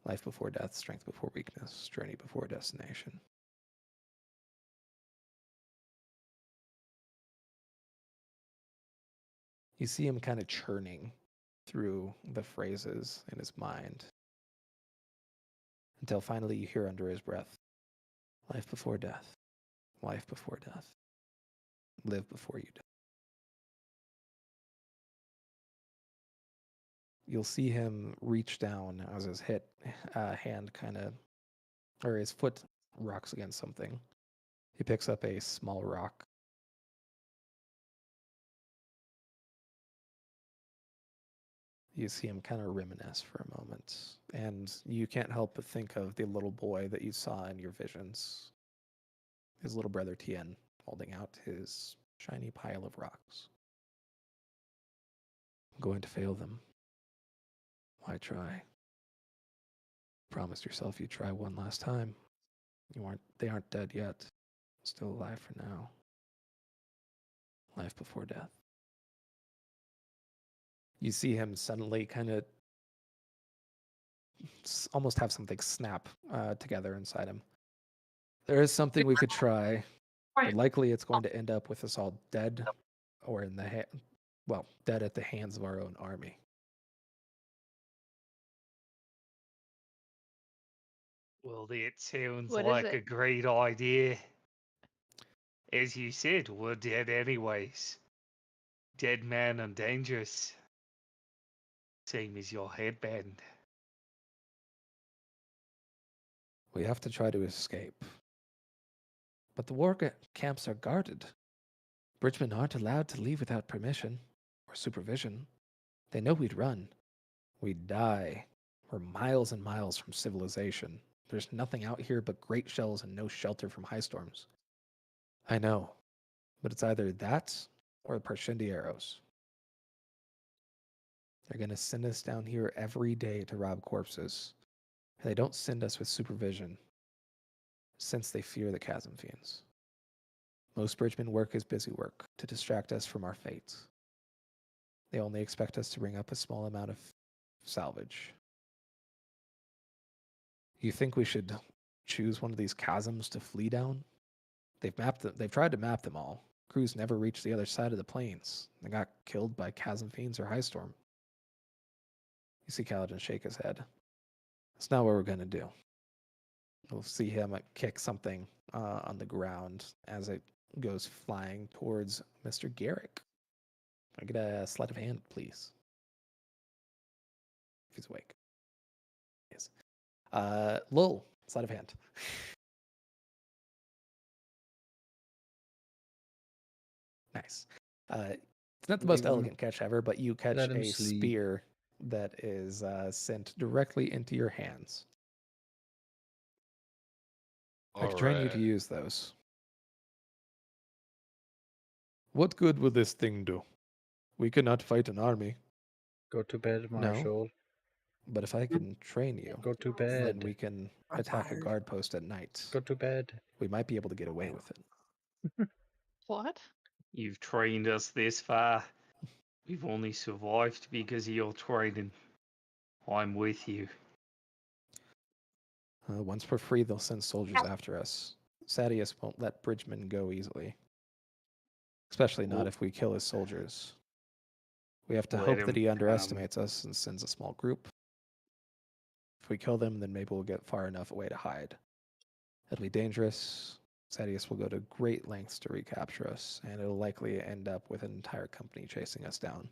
A: Life before death, strength before weakness, journey before destination. You see him kind of churning through the phrases in his mind until finally you hear under his breath, life before death, life before death, live before you die. You'll see him reach down as his hand kind of, or his foot rocks against something. He picks up a small rock. You see him kind of reminisce for a moment, and you can't help but think of the little boy that you saw in your visions. His little brother Tien holding out his shiny pile of rocks. I'm going to fail them. Why try? Promised yourself you'd try one last time. They aren't dead yet. Still alive for now. Life before death. You see him suddenly kind of almost have something snap together inside him. There is something we could try, but
E: Right.
A: likely it's going to end up with us all dead or in the dead at the hands of our own army.
F: Well, that sounds
C: What is
F: like a
C: it?
F: great idea. As you said, we're dead anyways. Dead man and dangerous. Same as your headband.
A: We have to try to escape. But the war camps are guarded. Bridgemen aren't allowed to leave without permission or supervision. They know we'd run. We'd die. We're miles and miles from civilization. There's nothing out here but great shells and no shelter from high storms. I know, but it's either that or the Parshindi arrows. They're going to send us down here every day to rob corpses. And they don't send us with supervision, since they fear the chasm fiends. Most bridgemen work as busy work to distract us from our fate. They only expect us to bring up a small amount of salvage. You think we should choose one of these chasms to flee down? They've tried to map them all. Crews never reached the other side of the plains. They got killed by chasm fiends or high storm. You see Kaladin shake his head. That's not what we're going to do. We'll see him kick something on the ground as it goes flying towards Mr. Garrick. I get a sleight of hand, please. If he's awake. Yes. Lowell, sleight of hand. Nice. It's not the most elegant catch ever, but you catch
D: Let him
A: a
D: sleep.
A: spear that is sent directly into your hands. I can train you to
G: Alright.
A: use those. What good will this thing do? We cannot fight an army.
D: Go to bed,
A: No.
D: Marshall.
A: But if I can train you,
D: Go to
A: then
D: bed.
A: we can
I: I'm
A: attack a
I: tired.
A: guard post at night.
D: Go to bed.
A: We might be able to get away with it.
C: What?
F: You've trained us this far. We've only survived because of your training. I'm with you.
A: Once we're free, they'll send soldiers after us. Sadius won't let bridgemen go easily. Especially not
F: Well-
A: if we kill his soldiers. We have to
F: Let
A: hope that
F: him
A: he
F: come.
A: underestimates us and sends a small group. If we kill them, then maybe we'll get far enough away to hide. It'll be dangerous. Sadius will go to great lengths to recapture us, and it'll likely end up with an entire company chasing us down.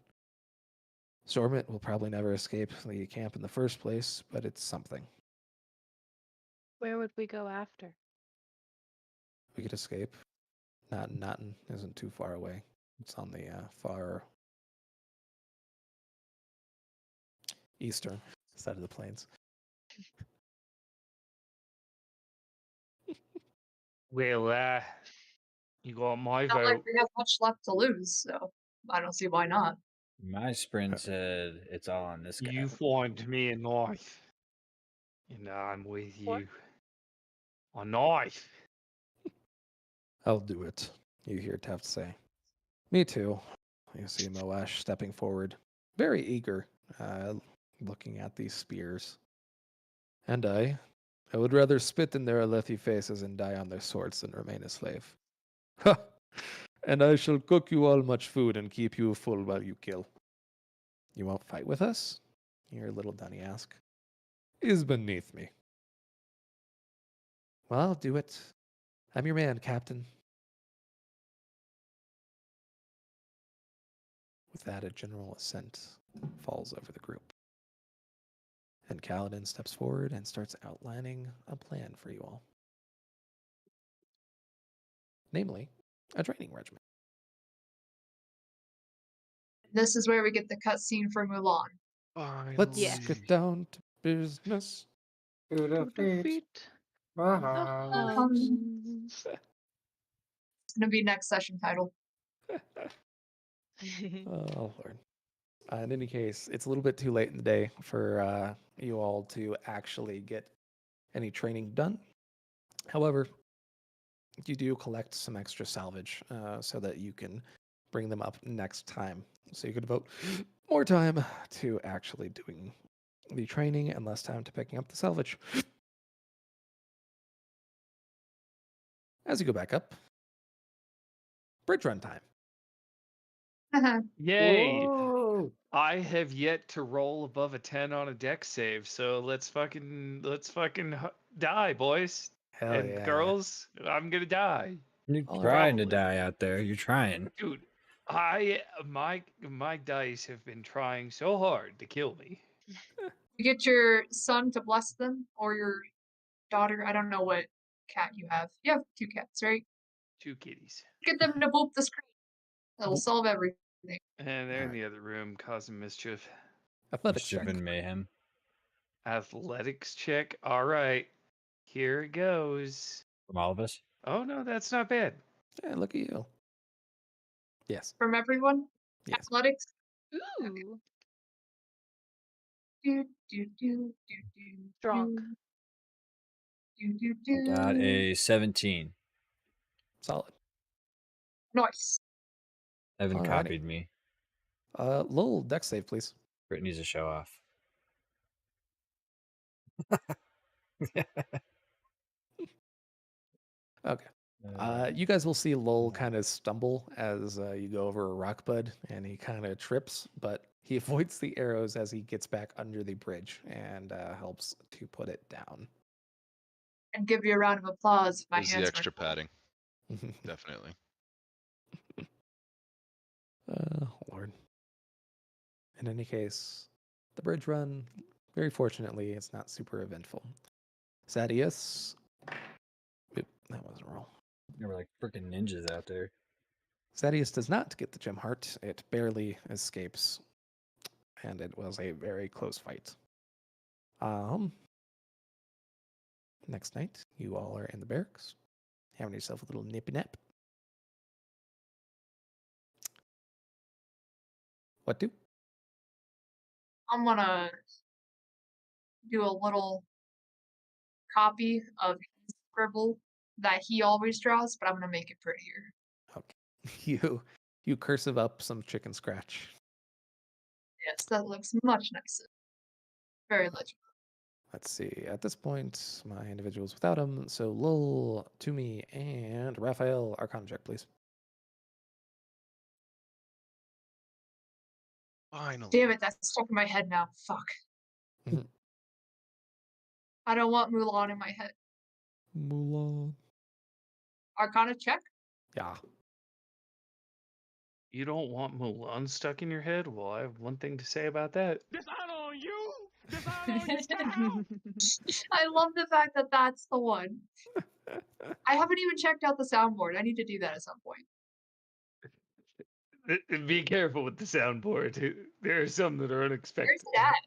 A: Stormlight will probably never escape the camp in the first place, but it's something.
C: Where would we go after?
A: We could escape. Natin isn't too far away. It's on the far eastern side of the plains.
F: Well, you got my
E: Not like
F: vote.
E: we have much left to lose, so I don't see why not.
D: My sprint said it's all on this guy.
F: You find me a knife. And I'm with
C: What?
F: you. A knife.
A: I'll do it, you hear Taft say. Me too. You see Moash stepping forward, very eager, looking at these spears. And I would rather spit in their Alethi faces and die on their swords than remain a slave. Ha! And I shall cook you all much food and keep you full while you kill. You won't fight with us? You hear little Dunny ask. Is beneath me. Well, I'll do it. I'm your man, Captain. With that, a general assent falls over the group. And Kaladin steps forward and starts outlining a plan for you all. Namely, a training regimen.
E: This is where we get the cutscene for Mulan.
A: Let's
C: Yes.
A: get down to business.
C: To defeat the Huns.
E: It's gonna be next session title.
A: Oh, Lord. In any case, it's a little bit too late in the day for you all to actually get any training done. However, you do collect some extra salvage so that you can bring them up next time. So you could vote more time to actually doing the training and less time to picking up the salvage. As you go back up, bridge run time.
F: Yay!
B: Whoa.
F: I have yet to roll above a 10 on a deck save, so let's fucking die, boys
A: Hell
F: and
A: yeah.
F: girls. I'm gonna die,
D: You're
A: All
D: trying to
F: Probably.
D: die out there. You're trying.
F: dude. My dice have been trying so hard to kill me.
E: You get your son to bless them, or your daughter. I don't know what cat you have. You have 2 cats, right?
F: 2 kitties,
E: Get them to boop the screen. That'll
A: Boop.
E: solve everything.
F: and they're in
A: Alright.
F: the other room causing mischief.
A: Athletics
D: Mischief
A: check.
D: and mayhem.
F: Athletics check. All right, here it goes.
D: From all of us.
F: Oh no, that's not bad.
A: Yeah, look at you. Yes.
E: From everyone.
A: Yes.
E: Athletics.
C: Ooh.
E: Do, do, do, do, do,
C: Drunk.
E: do, do, do,
D: Got
E: do.
D: a 17.
A: Solid.
E: Nice.
D: Evan
A: Alrighty.
D: copied me.
A: Lowell, deck save, please.
D: Brittany's a show off.
A: Okay. You guys will see Lowell kind of stumble as you go over a rock bud, and he kind of trips, but he avoids the arrows as he gets back under the bridge and helps to put it down.
E: And give you a round of applause. If my
G: There's the
E: hands
G: extra
E: weren't full.
G: padding, definitely.
A: Lord. In any case, the bridge run, very fortunately, it's not super eventful. Sadius. Oop, that wasn't a roll.
D: There were like freaking ninjas out there.
A: Sadius does not get the gem heart. It barely escapes. And it was a very close fight. Next night, you all are in the barracks, having yourself a little nippy nap. What do?
E: I'm gonna do a little copy of his scribble that he always draws, but I'm gonna make it prettier.
A: Okay. You cursive up some chicken scratch.
E: Yes, that looks much nicer. Very legible.
A: Let's see. At this point, my individuals without him. So Lowell, Toomey, and Raphael, Arcana check, please.
G: Finally.
E: Damn it, that's stuck in my head now. Fuck.
A: Mhm.
E: I don't want Mulan in my head.
A: Mulan.
E: Arcana check?
A: Yeah.
F: You don't want Mulan stuck in your head? Well, I have one thing to say about that.
E: I love the fact that that's the one. I haven't even checked out the soundboard. I need to do that at some point.
F: Be careful with the soundboard. There are some that are
E: Where's
F: unexpected.
E: that?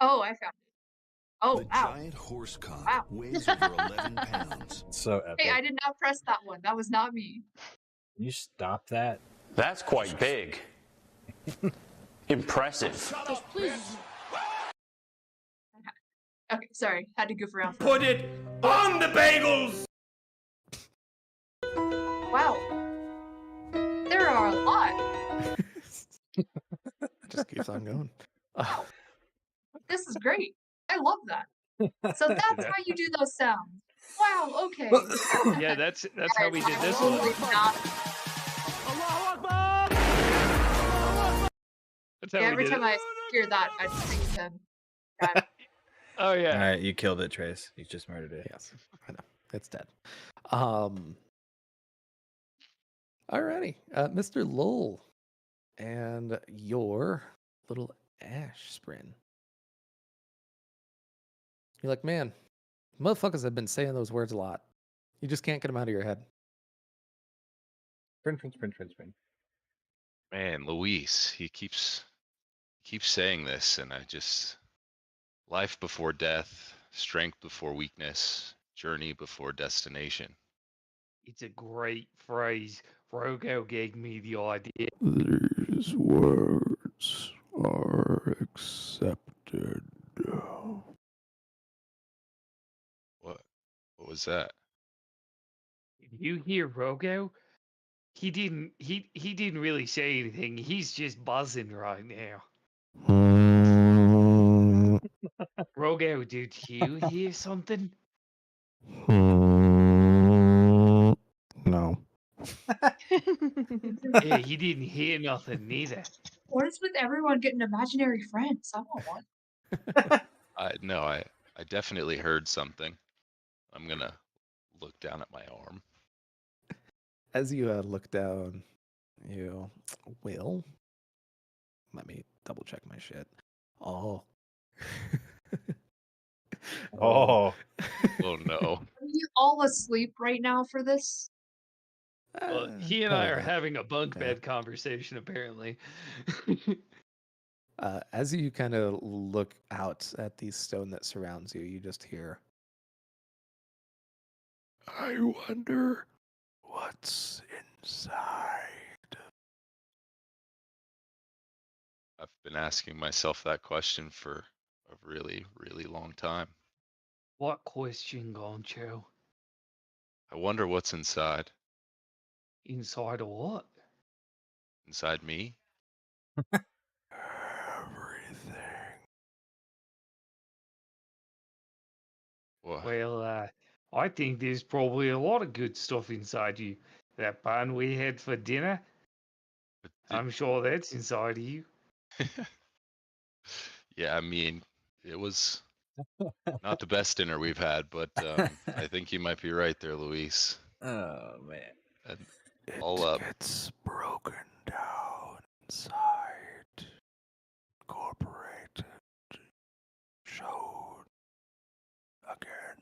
E: Oh, I found it. Oh,
J: The
E: wow.
J: giant horse cock
E: Wow.
J: weighs over 11 pounds.
D: So epic.
E: Hey, I did not press that one. That was not me.
D: Can you stop that?
K: That's quite big. Impressive.
E: Okay, sorry. Had to goof around.
K: Put it on the bagels!
E: Wow. There are a lot.
A: Just keeps on going.
E: This is great. I love that. So that's how you do those sounds. Wow, okay.
F: Yeah, that's how we did this one.
E: Totally not.
F: That's how
E: Yeah,
F: we
E: every
F: did
E: time
F: it.
E: I hear that, I just think of him. God.
F: Oh yeah.
D: All right, you killed it, Trace. You just murdered it.
A: Yes, I know. It's dead. Alrighty. Mr. Lowell and your little ash sprin. You're like, man, motherfuckers have been saying those words a lot. You just can't get them out of your head.
D: Sprint.
G: Man, Luis, he keeps saying this, and I just life before death, strength before weakness, journey before destination.
F: It's a great phrase. Rogo gave me the idea.
A: These words are accepted.
G: What was that?
F: Did you hear Rogo? he didn't really say anything. He's just buzzing right now. Rogo, did you hear something?
A: No.
F: Yeah, he didn't hear nothing neither.
E: What is with everyone getting imaginary friends? I want one.
G: I definitely heard something. I'm gonna look down at my arm.
A: As you look down, you will. Let me double check my shit. Oh.
K: Oh.
G: Oh no.
E: Are you all asleep right now for this?
F: Well, he and I are
A: kinda.
F: having a bunk
A: yeah.
F: bed conversation, apparently.
A: As you kind of look out at the stone that surrounds you, you just hear, I wonder what's inside.
G: I've been asking myself that question for a really, really long time.
F: What question, Goncho?
G: I wonder what's inside.
F: Inside of what?
G: Inside me?
A: Everything.
G: What?
F: Well, I think there's probably a lot of good stuff inside you. That bun we had for dinner, I'm sure that's inside of you.
G: Yeah, I mean, it was not the best dinner we've had, but I think you might be right there, Luis.
D: Oh man.
G: And
A: It
G: I'll
A: gets broken down inside, incorporated, shown again.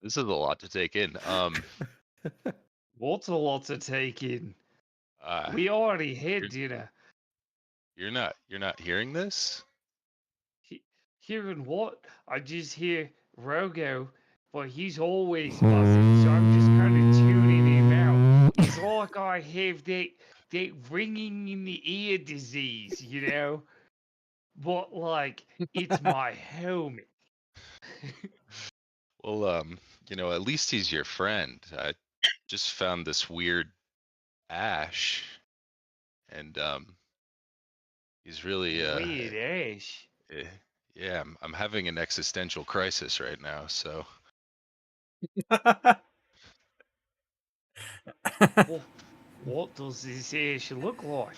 G: this is a lot to take in.
F: What's a lot to take in?
G: Uh,
F: We already had dinner.
G: you're not hearing this?
F: Hearing what? I just hear Rogo, but he's always buzzing, so I'm just kind of tuning him out. It's like I have that ringing in the ear disease, you know? But like, it's my helmet.
G: Well, at least he's your friend. I just found this weird ash, and he's really
F: Weird ash.
G: yeah, I'm having an existential crisis right now. So
F: What does this ash look like?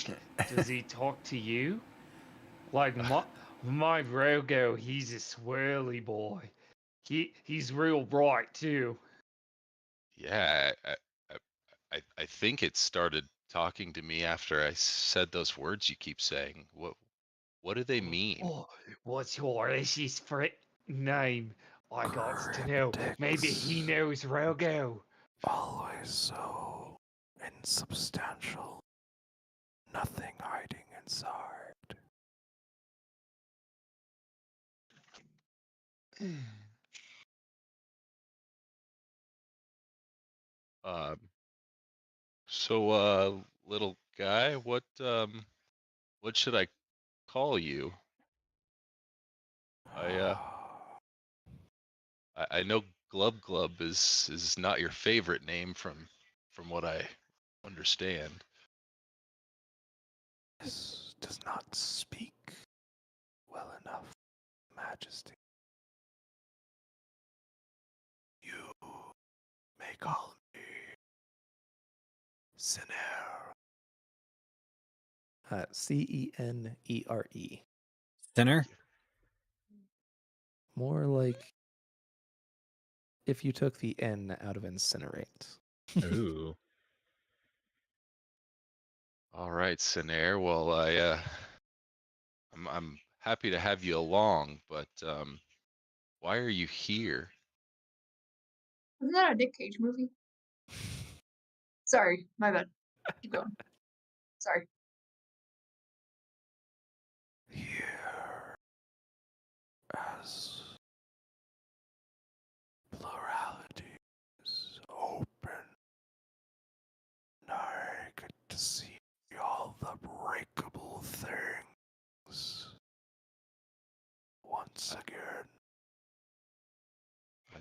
F: Does he talk to you? Like my Rogo, he's a swirly boy. He's real bright too.
G: yeah, I think it started talking to me after I said those words you keep saying. What do they mean?
F: Oh, what's your Ash's name? I got to know. Maybe he knows Rogo.
A: Always so insubstantial. Nothing hiding inside.
G: So little guy, what should I call you? I know Glub Glub is not your favorite name from what I understand.
A: This does not speak well enough, Majesty. You may call me Cener. Cenere.
D: Sinner?
A: More like if you took the N out of incinerate.
K: Ooh.
G: All right, Sinair. Well, I'm happy to have you along, but why are you here?
E: Isn't that a Nick Cage movie? Sorry, my bad. Keep going. Sorry.
A: Here, as plurality is open, and I get to see all the breakable things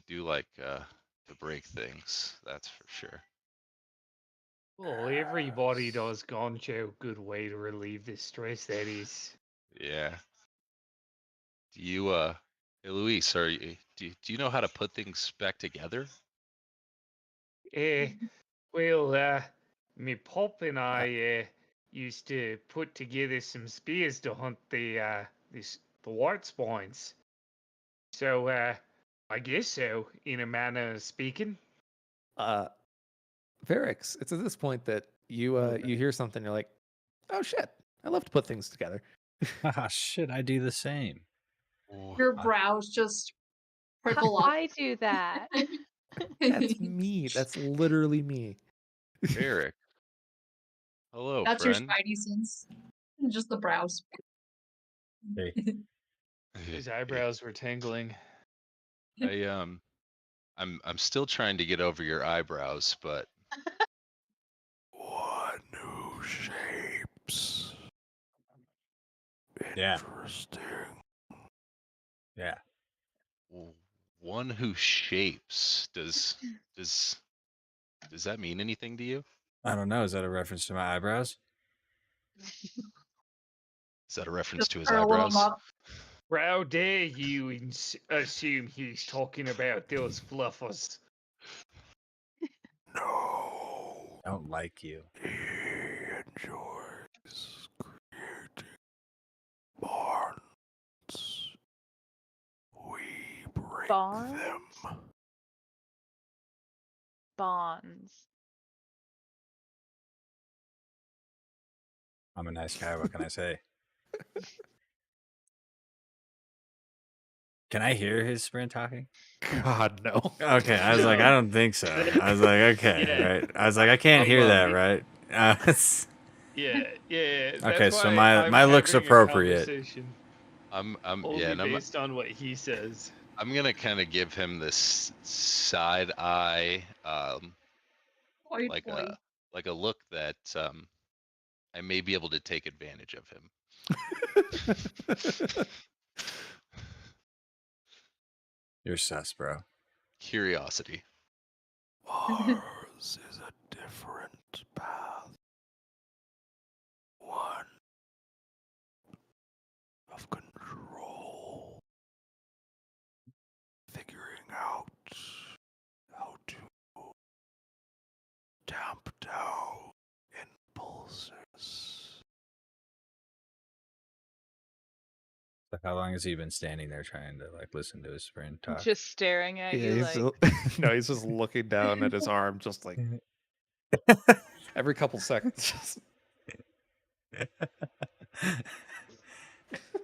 G: do like to break things. That's for sure.
F: Well, everybody does Goncho. Good way to relieve the stress, that is.
G: Yeah. Do you hey Luis, do you know how to put things back together?
F: Well, me pop and I used to put together some spears to hunt the white spines. So I guess so, in a manner of speaking.
A: Varix, it's at this point that you you hear something, you're like, oh shit, I love to put things together.
D: Ah, shit, I do the same.
E: Your brows just prickle up.
C: I do that.
A: That's me. That's literally me.
G: Eric. Hello,
E: That's your
G: friend.
E: spidey sense. Just the brows.
D: Hey.
F: His eyebrows were tingling.
G: I'm still trying to get over your eyebrows, but
J: What new shapes?
D: Yeah.
J: Interesting.
D: Yeah.
G: one who shapes. Does that mean anything to you?
D: I don't know. Is that a reference to my eyebrows?
G: Is that a reference
E: Just
G: to his
E: curl them
G: eyebrows?
E: up.
F: How dare you assume he's talking about those fluffers?
J: No,
D: I don't like you.
J: he enjoys creating bonds. We break
C: Bonds?
J: them.
C: Bonds.
D: I'm a nice guy. What can I say? Can I hear his sprint talking?
A: God, no.
D: Okay, I was like, I don't think so. I was like, okay,
F: Yeah.
D: right. I was like, I can't hear that, right?
F: Yeah.
D: Okay,
F: That's
D: so
F: why
D: my
F: I'm
D: look's
F: having a
D: appropriate.
F: conversation
G: I'm
F: only
G: yeah, and
F: based on what he says.
G: I'm gonna kind of give him this side eye,
E: Oi,
G: like
E: oi.
G: a look that I may be able to take advantage of him.
D: You're sus, bro.
G: Curiosity.
J: Ours is a different path. One of control. Figuring out how to tamp down impulses.
D: Like, how long has he been standing there trying to like listen to his sprint talk?
C: Just staring at
A: Yeah,
C: you
A: he's
C: like
A: no, he's just looking down at his arm, just like every couple seconds. Just...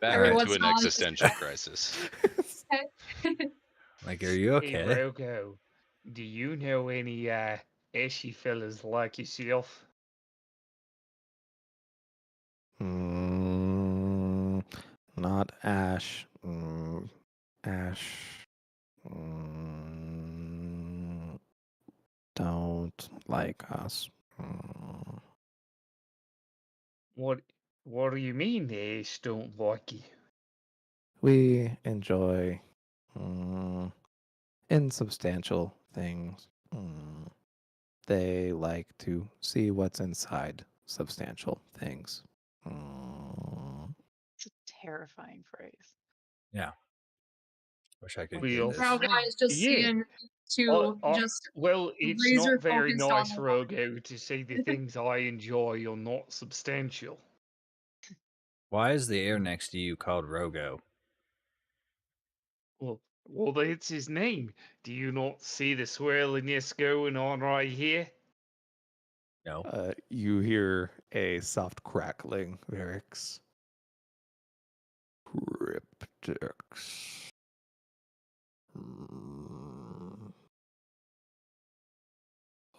G: Back
E: Every
G: into
E: once
G: an
E: in a while, it's
G: existential crisis.
D: Like, are you
F: Hey,
D: okay?
F: Rogo, do you know any ashy fellas like yourself?
A: Not Ash. Ash. Don't like us.
F: What do you mean the ash don't like you?
A: We enjoy insubstantial things. They like to see what's inside substantial things.
C: it's a terrifying phrase.
D: Yeah. Wish I could
F: We
D: get
F: all-
D: this.
E: Proud guy is just
F: Yeah.
E: seeing to just
F: Well, it's
E: razor
F: not very
E: focused on
F: nice,
E: the one.
F: Rogo, to say the things I enjoy are not substantial.
D: Why is the air next to you called Rogo?
F: Well, that's his name. Do you not see the swirliness going on right here?
D: No.
A: You hear a soft crackling, Varix. Cryptics.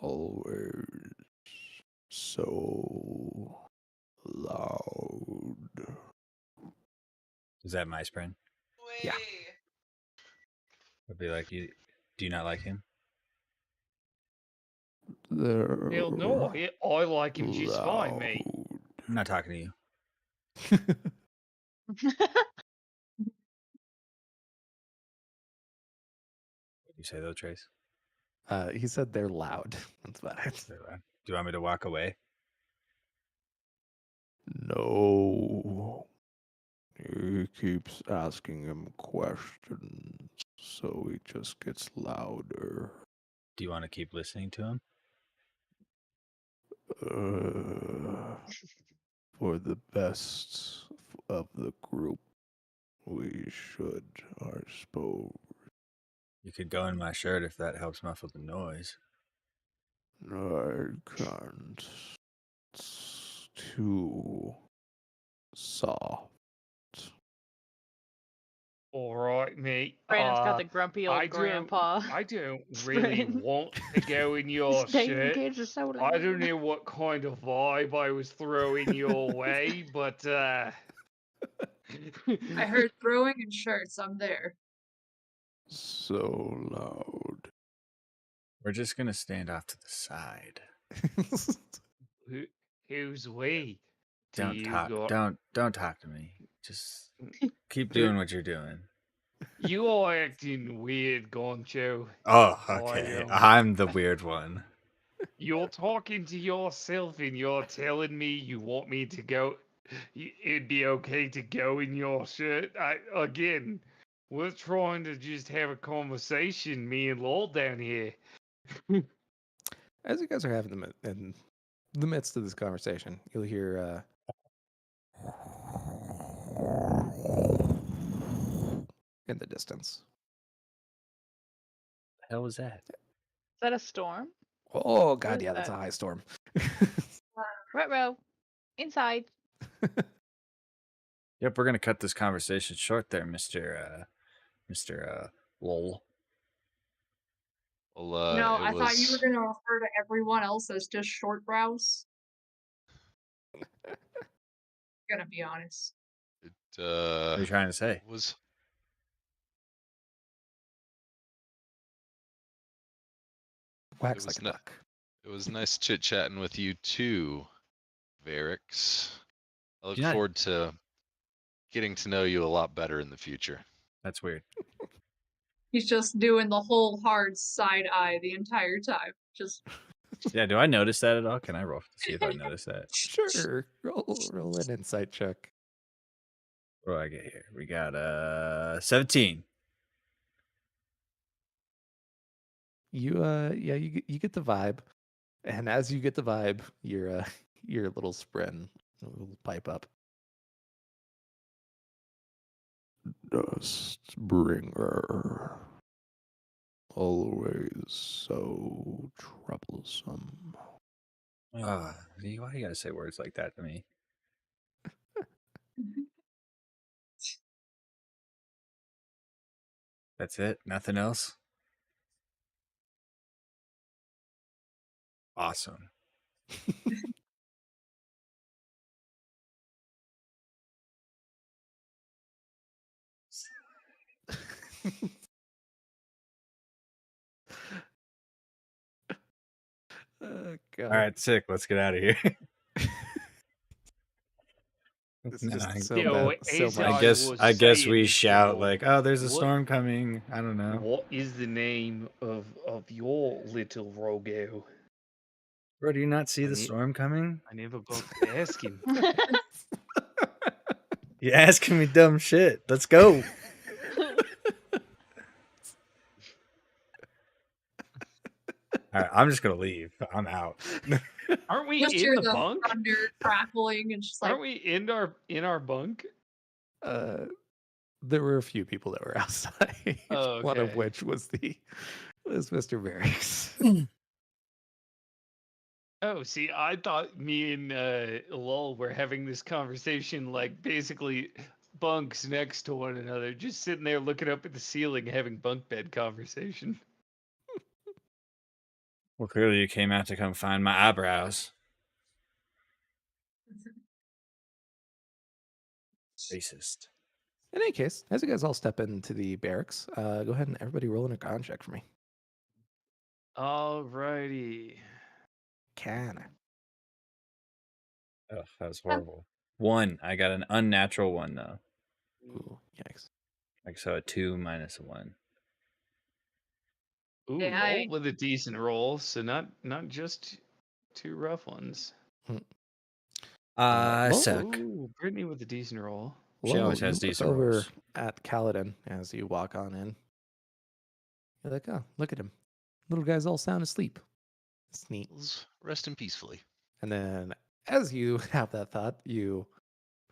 A: Always so loud.
D: Is that my sprint?
A: Yeah.
D: I'd be like, do you not like him?
F: Hell no, I like him just fine, mate.
D: I'm not talking to you. You say though, Trace?
A: He said they're loud. That's about it.
D: Do you want me to walk away?
J: No. He keeps asking him questions, so he just gets louder.
D: Do you want to keep listening to him?
J: For the best of the group, we should, I suppose.
D: You could go in my shirt if that helps muffle the noise.
J: I can't. It's too soft.
F: All right, mate.
C: Brandon's got the grumpy old grandpa.
F: I don't really
C: Brandon.
F: want to go in your
C: These dating
F: shirt.
C: kids are so
F: I
C: lame.
F: don't know what kind of vibe I was throwing your way, but
E: I heard throwing in shirts. I'm there.
J: So loud.
D: We're just gonna stand off to the side.
F: who's we? Do
D: Don't
F: you
D: talk.
F: got-
D: Don't talk to me. Just keep doing what you're doing.
F: You are acting weird, Goncho.
D: Oh,
F: I
D: okay.
F: don't-
D: I'm the weird one.
F: You're talking to yourself and you're telling me you want me to go. It'd be okay to go in your shirt. Again, we're trying to just have a conversation, me and Lowell down here.
A: As you guys are having them in the midst of this conversation, you'll hear in the distance.
D: The hell was that?
C: Is that a storm?
A: Oh god,
C: is
A: yeah, that's a
C: that?
A: high storm.
C: Ruh-roh. Inside.
D: Yep, we're gonna cut this conversation short there, Mr. Lol.
G: Well,
E: No,
G: it
E: I thought you were
G: was-
E: going to refer to everyone else as just short brows. Gonna be honest.
D: What are you trying to say?
G: Was
A: Wax
G: It
A: like
G: was
A: a
G: no-
A: duck.
G: it was nice chit chatting with you too, Varix. I look
D: Yeah.
G: forward to getting to know you a lot better in the future.
D: That's weird.
E: He's just doing the whole hard side eye the entire time. Just
D: Yeah, do I notice that at all? Can I roll to see if I notice that?
A: Sure. Roll an insight check.
D: What do I get here? We got 17.
A: You yeah, you get the vibe. And as you get the vibe, your little spren will pipe up.
J: Dust bringer. Always so troublesome.
D: Why do you gotta say words like that to me? That's it? Nothing else? Awesome.
A: God.
D: All right, sick. Let's get out of here.
A: This
D: No,
A: is
D: I-
A: just so
F: Yo,
A: bad. So
F: as
A: much.
D: I guess
F: saying,
D: we shout
F: so
D: like, "Oh, there's a
F: what-
D: storm coming." I don't know.
F: What is the name of your little Rogo?
D: Bro, do you not see
F: I
D: the
F: need-
D: storm coming?
F: I never got to ask him.
D: You asking me dumb shit. Let's go. All right, I'm just gonna leave. I'm out.
F: Aren't we
E: just
F: in
E: hear
F: the
E: the
F: bunk?
E: thunder crackling and just like
F: Aren't we in our bunk?
A: There were a few people that were outside.
F: Oh,
A: One of
F: okay.
A: which was Mr. Varix.
F: Oh, see, I thought me and Lol were having this conversation like basically bunks next to one another, just sitting there looking up at the ceiling, having bunk bed conversation.
D: Well, clearly you came out to come find my eyebrows. Racist.
A: In any case, as you guys all step into the barracks, go ahead and everybody roll an Arcana check for me.
F: Alrighty.
A: Can.
D: Oh, that was horrible. 1. I got an unnatural 1 though.
A: Ooh, yikes.
D: Like so, a 2 minus a 1.
F: Ooh,
E: Yeah,
F: all with a decent roll, so not just two rough ones.
A: Well,
D: Suck.
F: Ooh, Brittany with a decent roll.
D: She
A: Well,
D: always
A: you
D: has
A: look
D: decent
A: over
D: rolls.
A: at Kaladin as you walk on in. You're like, oh, look at him. Little guy's all sound asleep. It's neat.
G: Let's rest in peacefully.
A: And then as you have that thought, you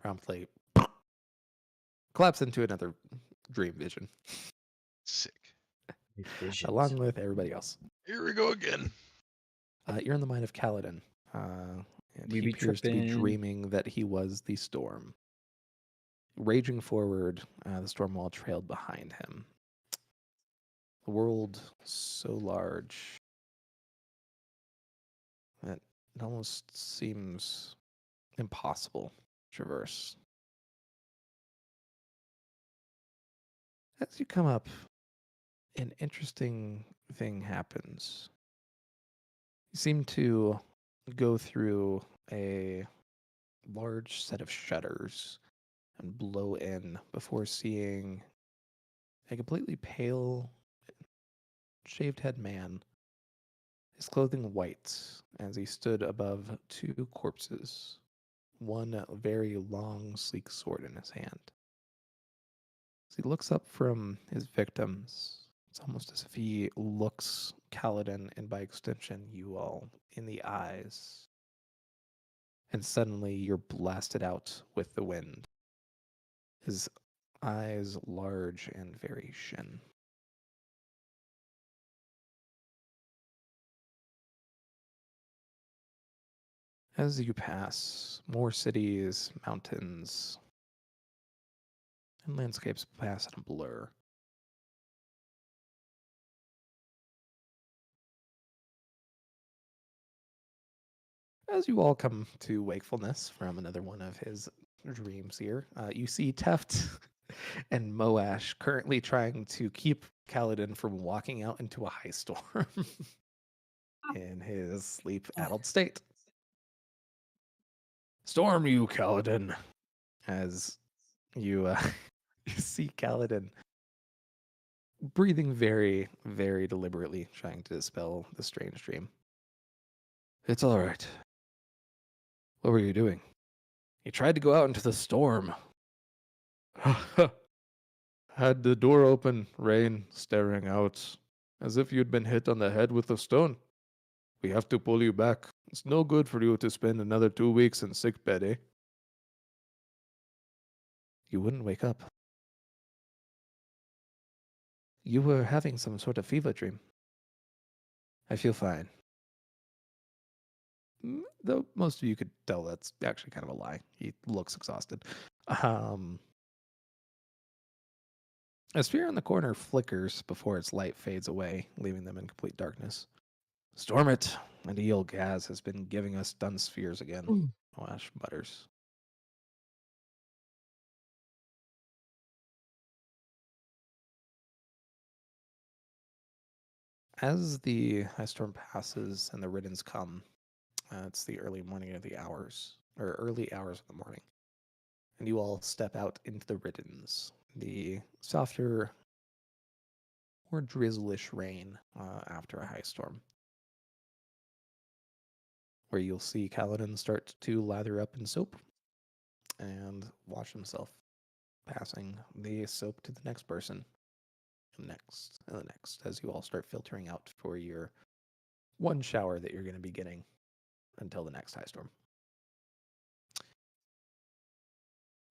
A: promptly collapse into another dream vision,
G: Sick.
A: along with everybody else.
G: Here we go again.
A: You're in the mind of Kaladin. And
D: We
A: he
D: be
A: appears to be
D: tripping.
A: dreaming that he was the storm. Raging forward, the storm wall trailed behind him. The world so large that it almost seems impossible to traverse. As you come up, an interesting thing happens. You seem to go through a large set of shutters and blow in before seeing a completely pale, shaved head man, his clothing white, as he stood above two corpses, one very long, sleek sword in his hand. As he looks up from his victims, it's almost as if he looks Kaladin, and by extension, you all, in the eyes. And suddenly you're blasted out with the wind. His eyes large and very shin. As you pass, more cities, mountains, and landscapes pass in a blur. As you all come to wakefulness from another one of his dreams here, you see Teft and Moash currently trying to keep Kaladin from walking out into a high storm in his sleep-addled state. Storm you, Kaladin! As you, you see Kaladin breathing very, very deliberately, trying to dispel the strange dream. It's all right. What were you doing? You tried to go out into the storm. Had the door open, rain staring out, as if you'd been hit on the head with a stone. We have to pull you back. It's no good for you to spend another 2 weeks in sickbed, eh? You wouldn't wake up. You were having some sort of fever dream. I feel fine. Though most of you could tell that's actually kind of a lie. He looks exhausted. A sphere in the corner flickers before its light fades away, leaving them in complete darkness. Storm it, and Eel Gaz has been giving us dun spheres again, Moash mutters. As the high storm passes and the riddens come, it's the early morning of the hours, or early hours of the morning, and you all step out into the riddens, the softer, more drizzlish rain after a high storm, where you'll see Kaladin start to lather up in soap and wash himself, passing the soap to the next person, and the next, as you all start filtering out for your one shower that you're going to be getting until the next high storm.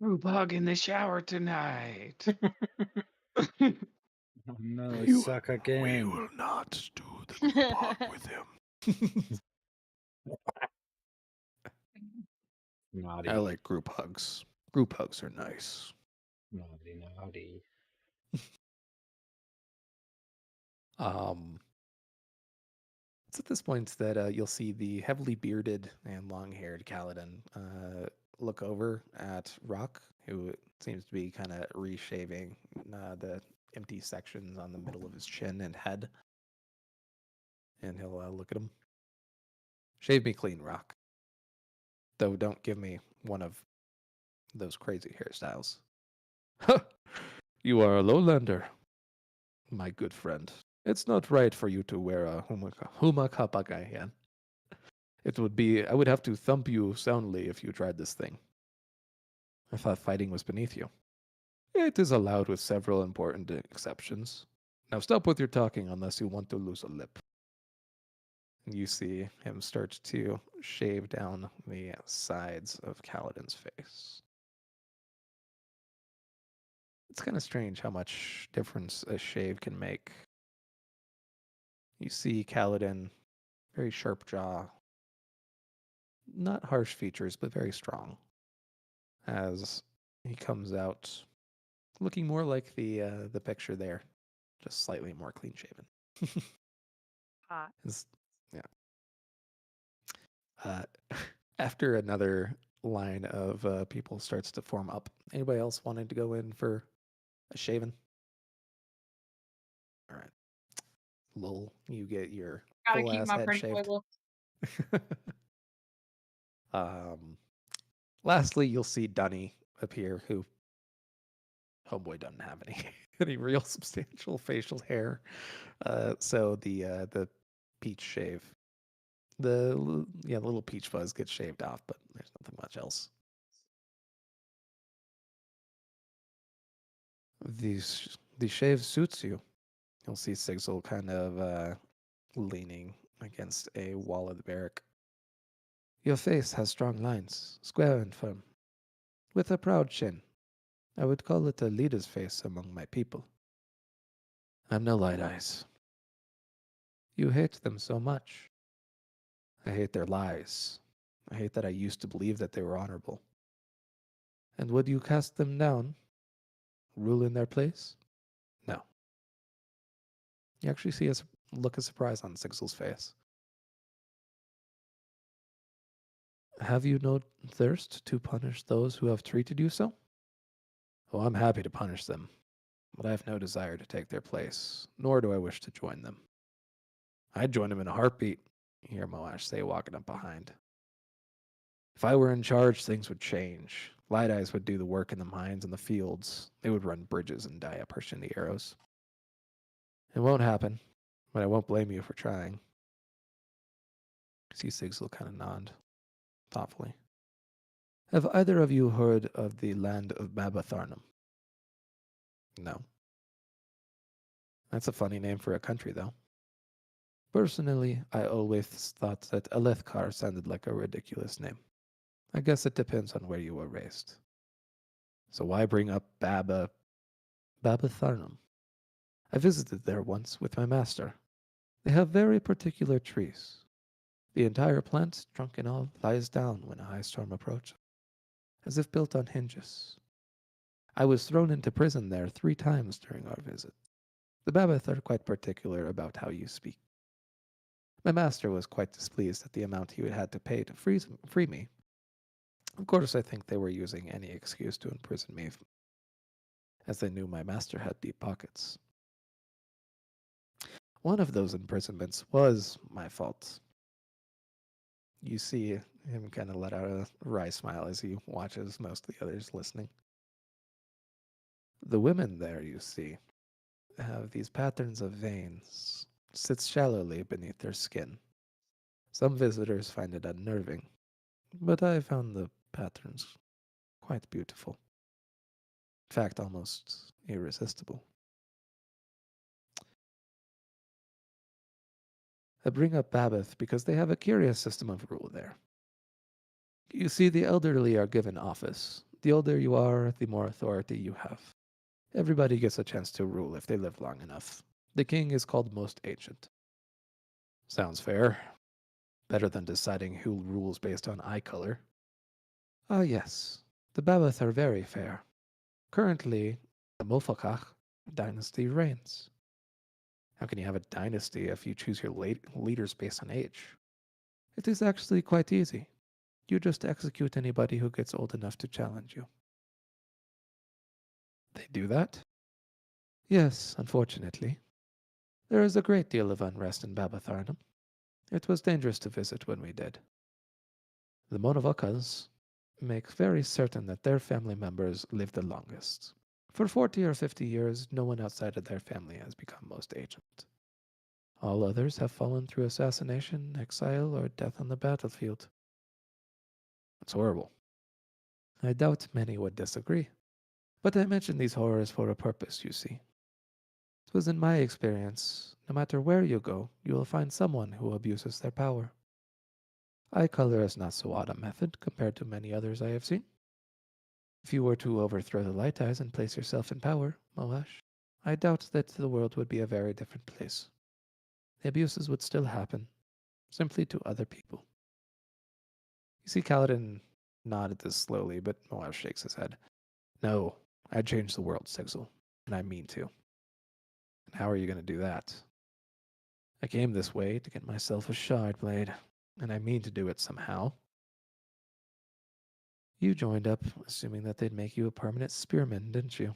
F: Bug in the shower tonight.
D: Oh no,
J: You-
D: suck
J: We
D: again.
J: will not do the group hug with him.
D: Naughty.
J: I like group hugs. Group hugs are nice.
D: Naughty, naughty.
A: It's at this point that you'll see the heavily bearded and long-haired Kaladin look over at Rock, who seems to be kind of reshaving the empty sections on the middle of his chin and head. And he'll look at him. Shave me clean, Rock. Though don't give me one of those crazy hairstyles.
J: You are a lowlander, my good friend.
A: It's not right for you to wear a humakapagayan. I would have to thump you soundly if you tried this thing. I thought fighting was beneath you. It is allowed with several important exceptions. Now stop with your talking unless you want to lose a lip. You see him start to shave down the sides of Kaladin's face. It's kind of strange how much difference a shave can make. You see Kaladin, very sharp jaw, not harsh features, but very strong, as he comes out looking more like the picture there, just slightly more clean shaven.
C: Hot.
A: Yeah. After another line of people starts to form up, anybody else wanting to go in for a shaven? All right. Lol, you get your
E: Gotta
A: full
E: keep
A: ass
E: my
A: head
E: pretty boy
A: shaved.
E: look.
A: Lastly, you'll see Dunny appear, who homeboy doesn't have any real substantial facial hair. So the peach shave, the little peach fuzz gets shaved off, but there's nothing much else. The shave suits you. You'll see Sigil kind of leaning against a wall of the barrack. Your face has strong lines, square and firm, with a proud chin. I would call it a leader's face among my people. I'm no light eyes. You hate them so much. I hate their lies. I hate that I used to believe that they were honorable. And would you cast them down? Rule in their place? No. You actually see a look of surprise on Sigil's face. Have you no thirst to punish those who have treated you so? Oh, I'm happy to punish them, but I have no desire to take their place, nor do I wish to join them. I'd join them in a heartbeat, you hear Moash say, walking up behind. If I were in charge, things would change. Light Eyes would do the work in the mines and the fields. They would run bridges and die up pushing the arrows. It won't happen, but I won't blame you for trying. See Sigil kind of nod, thoughtfully. Have either of you heard of the land of Babatharnum? No. That's a funny name for a country, though. Personally, I always thought that Alethkar sounded like a ridiculous name. I guess it depends on where you were raised. So why bring up Babatharnum? I visited there once with my master. They have very particular trees. The entire plant, trunk and all, lies down when a high storm approaches, as if built on hinges. I was thrown into prison there 3 times during our visit. The Babath are quite particular about how you speak. My master was quite displeased at the amount he would had to pay to free me. Of course, I think they were using any excuse to imprison me, as they knew my master had deep pockets. One of those imprisonments was my fault. You see him kind of let out a wry smile as he watches most of the others listening. The women there, you see, have these patterns of veins, sits shallowly beneath their skin. Some visitors find it unnerving, but I found the patterns quite beautiful. In fact, almost irresistible. I bring up Babath because they have a curious system of rule there. You see, the elderly are given office. The older you are, the more authority you have. Everybody gets a chance to rule if they live long enough. The king is called most ancient. Sounds fair. Better than deciding who rules based on eye color. Ah, yes. The Babath are very fair. Currently, the Mofakach dynasty reigns. How can you have a dynasty if you choose your leaders based on age? It is actually quite easy. You just execute anybody who gets old enough to challenge you. They do that? Yes, unfortunately. There is a great deal of unrest in Babatharnum. It was dangerous to visit when we did. The Monovakas make very certain that their family members live the longest. For 40 or 50 years, no one outside of their family has become most ancient. All others have fallen through assassination, exile, or death on the battlefield. It's horrible. I doubt many would disagree. But I mention these horrors for a purpose, you see. It was in my experience, no matter where you go, you will find someone who abuses their power. Eye color is not so odd a method compared to many others I have seen. If you were to overthrow the Light Eyes and place yourself in power, Moash, I doubt that the world would be a very different place. The abuses would still happen, simply to other people. You see Kaladin nodded this slowly, but Moash shakes his head. No, I'd change the world, Sigil, and I mean to. And how are you going to do that? I came this way to get myself a shard blade, and I mean to do it somehow. You joined up, assuming that they'd make you a permanent spearman, didn't you? You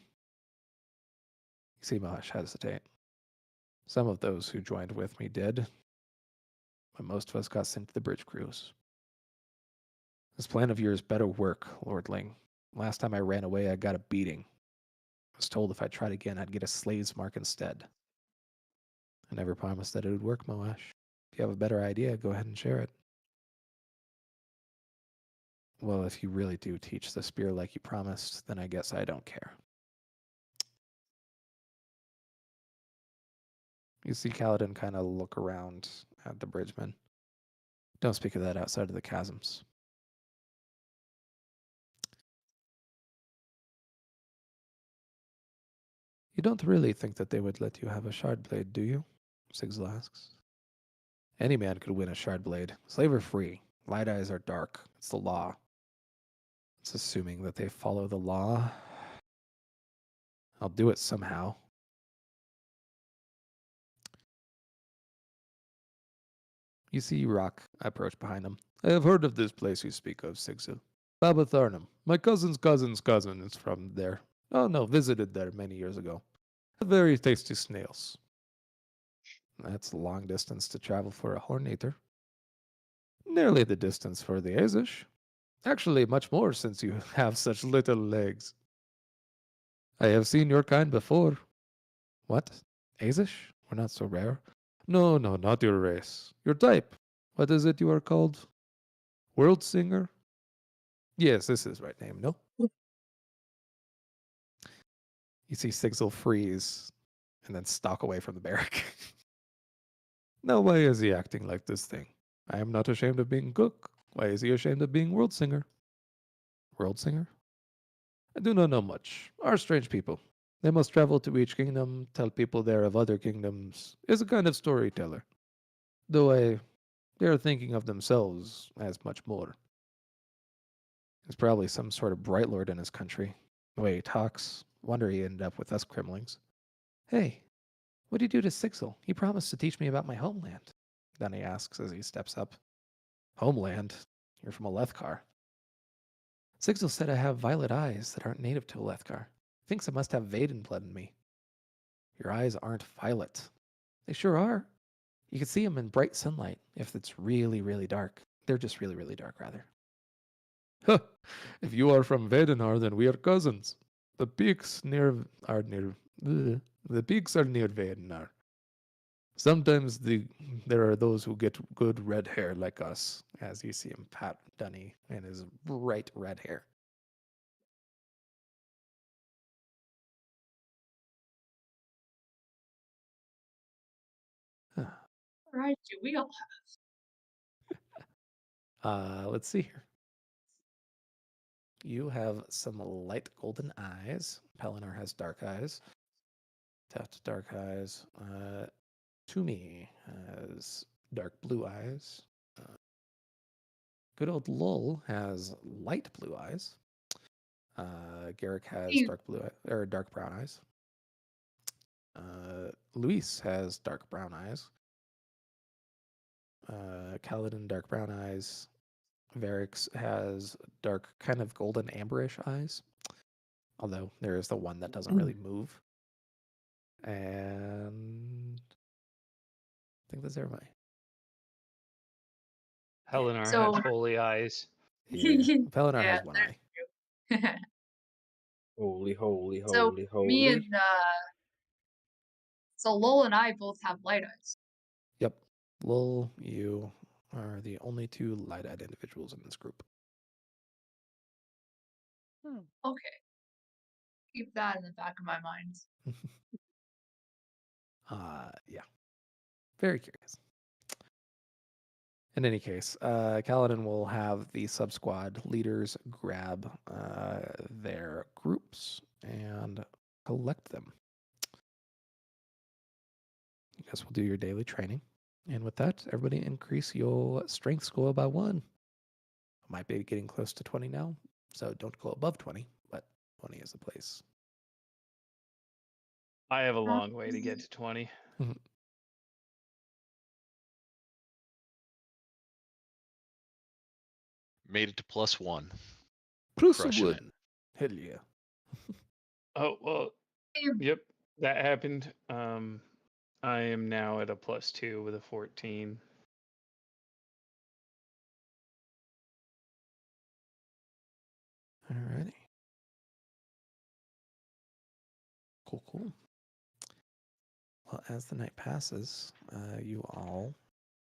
A: see Moash hesitate. Some of those who joined with me did, but most of us got sent to the bridge crews. This plan of yours better work, Lordling. Last time I ran away, I got a beating. I was told if I tried again, I'd get a slave's mark instead. I never promised that it would work, Moash. If you have a better idea, go ahead and share it. Well, if you really do teach the spear like you promised, then I guess I don't care. You see Kaladin kind of look around at the bridgeman. Don't speak of that outside of the chasms. You don't really think that they would let you have a shard blade, do you? Sigil asks. Any man could win a shard blade. Slave or free. Light eyes are dark. It's the law. It's assuming that they follow the law. I'll do it somehow. You see Rock approach behind him. I have heard of this place you speak of, Sigil. Babatharnum. My cousin's cousin's cousin is from there. Oh no, visited there many years ago. Very tasty snails. That's a long distance to travel for a horn eater. Nearly the distance for the Azish. Actually, much more since you have such little legs. I have seen your kind before. What? Azish? We're not so rare. No, not your race. Your type. What is it you are called? World Singer? Yes, this is right name, no? You see Sigil freeze and then stalk away from the barrack. Now why is he acting like this thing? I am not ashamed of being cook. Why is he ashamed of being world singer? World singer? I do not know much. Are strange people. They must travel to each kingdom, tell people there of other kingdoms. Is a kind of storyteller. Though they are thinking of themselves as much more. There's probably some sort of bright lord in his country. The way he talks. Wonder he ended up with us crimlings. Hey, what do you do to Sigil? He promised to teach me about my homeland. Then he asks as he steps up. Homeland? You're from a Lethkar. Sigil said I have violet eyes that aren't native to a Lethkar. Thinks I must have Vaden blood in me. Your eyes aren't violet. They sure are. You can see them in bright sunlight if it's really, really dark. They're just really, really dark, rather. Huh. If you are from Vedenar, then we are cousins. The peaks are near Vedenar. Sometimes there are those who get good red hair like us, as you see him pat Dunny and his bright red hair.
E: Right, do we all
A: Let's see here. You have some light golden eyes. Pelinar has dark eyes. Taft dark eyes. Toomey has dark blue eyes. Good old Lull has light blue eyes. Garrick has dark blue or dark brown eyes. Luis has dark brown eyes. Kaladin dark brown eyes. Varix has dark, kind of golden amberish eyes. Although there is the one that doesn't really move. And I think that's everybody.
F: Helenar
E: So-
F: has holy eyes.
A: Yeah. Pelinar
E: Yeah,
A: has one eye.
B: Holy, holy,
E: So
B: holy,
E: me
B: holy.
E: and so Lowell and I both have light eyes.
A: Lowell, you are the only two light-eyed individuals in this group.
E: Okay. Keep that in the back of my mind.
A: Yeah. Very curious. In any case, Kaladin will have the sub-squad leaders grab their groups and collect them. You guys will do your daily training. And with that, everybody increase your strength score by 1. Might be getting close to 20 now, so don't go above 20, but 20 is the place.
F: I have a long way to get to 20.
G: Made it to +1.
A: Plus
G: Crushing it.
A: 1. Hell yeah.
F: Oh, well, yep, that happened. I am now at a +2 with a 14.
A: Alrighty. Cool. Well, as the night passes, you all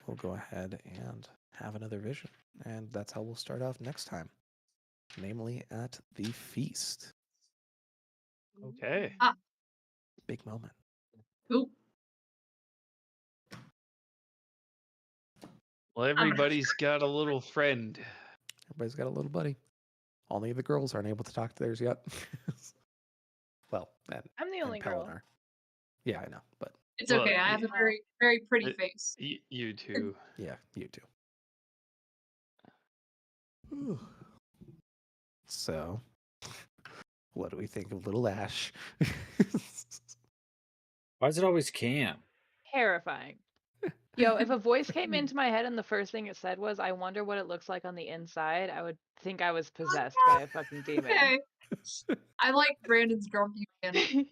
A: will go ahead and have another vision. And that's how we'll start off next time. Namely at the feast.
F: Okay.
A: Big moment.
E: Cool.
F: Well, everybody's got a little friend.
A: Everybody's got a little buddy. Only the girls aren't able to talk to theirs yet. Well,
C: I'm the only girl.
A: Are. Yeah, I know, but
E: It's okay. I have a very, very pretty face.
F: You too.
A: yeah, you too. So, what do we think of little Ash?
K: Why is it always Cam?
C: Terrifying. Yo, if a voice came into my head and the first thing it said was, "I wonder what it looks like on the inside," I would think I was possessed by a fucking demon.
E: Okay. I like Brandon's grumpy man.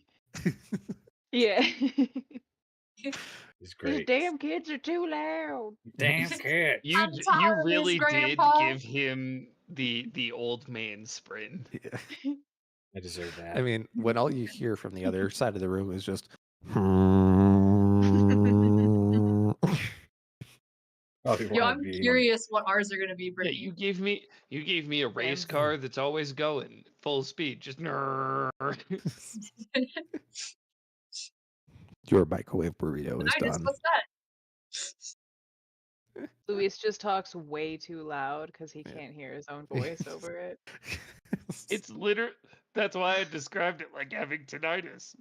C: Yeah.
K: He's
C: These
K: great.
C: damn kids are too loud.
K: Damn kid.
F: You
E: I'm tired of
F: really
E: this,
F: did
E: Grandpa.
F: give him the old man sprint.
A: Yeah.
K: I deserve that.
A: I mean, when all you hear from the other side of the room is just.
E: Yo, I'm curious what ours are gonna be,
F: Yeah,
E: Brittany.
F: you gave me a race car that's always going full speed, just
A: Your microwave burrito is done.
E: What's that?
C: Luis just talks way too loud because he can't hear his own voice over it.
F: It's literally, that's why I described it like having tinnitus.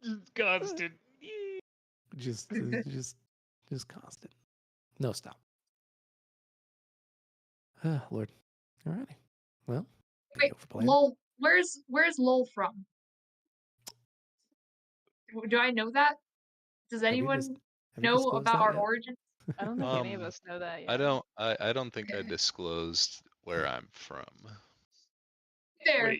F: Just constant.
A: just constant. No stop. Lord. Alrighty. Well.
E: Wait, Lowell, where's Lowell from? Do I know that? Does anyone know about our origins?
C: I don't think any of us know that yet.
G: I don't think I disclosed where I'm from.
E: Fair.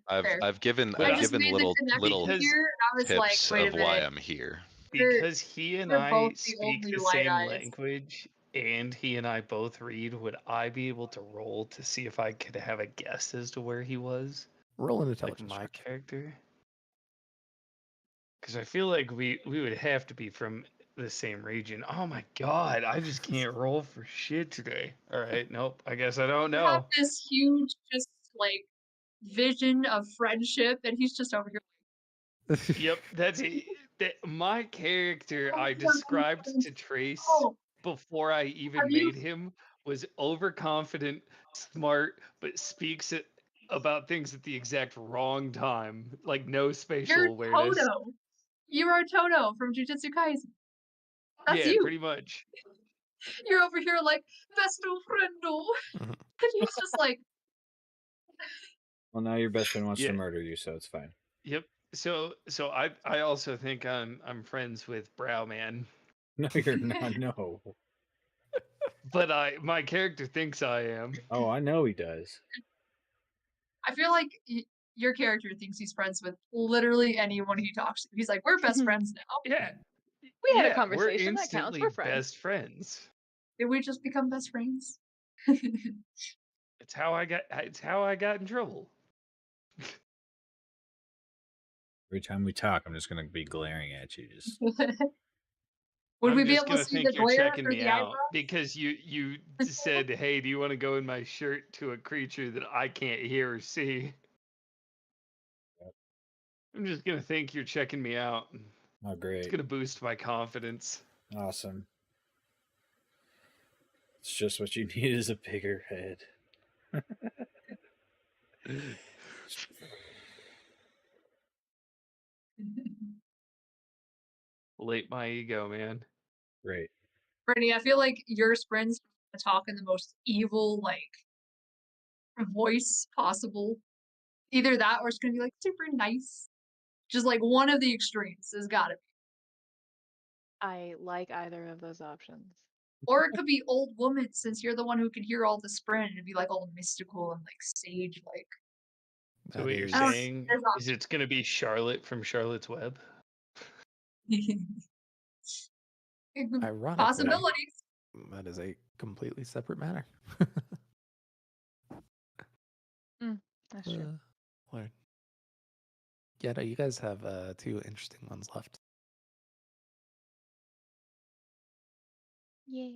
G: I've given
E: I just made
G: little
E: the connection here, and I was like,
G: tips
E: wait a
G: of
E: minute.
G: why I'm here.
F: Because he and
E: we're
F: I
E: both the
F: speak
E: only
F: the
E: light
F: same
E: eyes.
F: language, and he and I both read, would I be able to roll to see if I could have a guess as to where he was?
A: Roll an intelligence
F: Like my
A: check.
F: character? Because I feel like we would have to be from the same region. Oh my god, I just can't roll for shit today. All right, nope, I guess I don't
E: I have
F: know.
E: this huge, just like vision of friendship, and he's just over here.
F: Yep, that's it. My character I described to Trace before I even made him was overconfident, smart, but speaks about things at the exact wrong time, like no spatial
E: You're
F: awareness.
E: Toto. You are Toto from Jujutsu Kaisen. That's
F: yeah,
E: you.
F: pretty much.
E: You're over here like besto friendo, and he's just like.
K: Well, now your best friend wants
F: Yeah.
K: to murder you, so it's fine.
F: Yep. So I also think I'm friends with Browman.
K: No, you're not. No.
F: But my character thinks I am.
K: Oh, I know he does.
E: I feel like your character thinks he's friends with literally anyone he talks to. He's like, we're best friends now.
F: Yeah.
C: We had a
F: We're
C: conversation that counts.
F: instantly
C: We're friends.
F: best friends.
E: Did we just become best friends?
F: It's how I got in trouble.
K: Every time we talk, I'm just gonna be glaring at you. Just
E: Would
F: I'm
E: we be
F: just
E: able to
F: gonna
E: see
F: think
E: the
F: you're
E: glare
F: checking
E: through
F: me
E: the
F: out
E: eyebrows?
F: because you said, "Hey, do you want to go in my shirt?" to a creature that I can't hear or see. I'm just gonna think you're checking me out.
K: Oh,
F: It's
K: great.
F: gonna boost my confidence.
K: Awesome. It's just what you need is a bigger head.
F: Late my ego, man.
K: Great.
E: Brittany, I feel like your sprints talk in the most evil, like, voice possible. Either that or it's gonna be like super nice. Just like one of the extremes has gotta be.
C: I like either of those options.
E: Or it could be old woman since you're the one who can hear all the sprint and be like all mystical and like sage like.
F: So what you're
E: I don't-
F: saying
E: there's
F: is it's gonna be Charlotte from Charlotte's Web?
A: Ironically,
E: Possibilities.
A: that is a completely separate matter.
C: That's true.
A: Lord. Yeah, no, you guys have 2 interesting ones left.
C: Yay.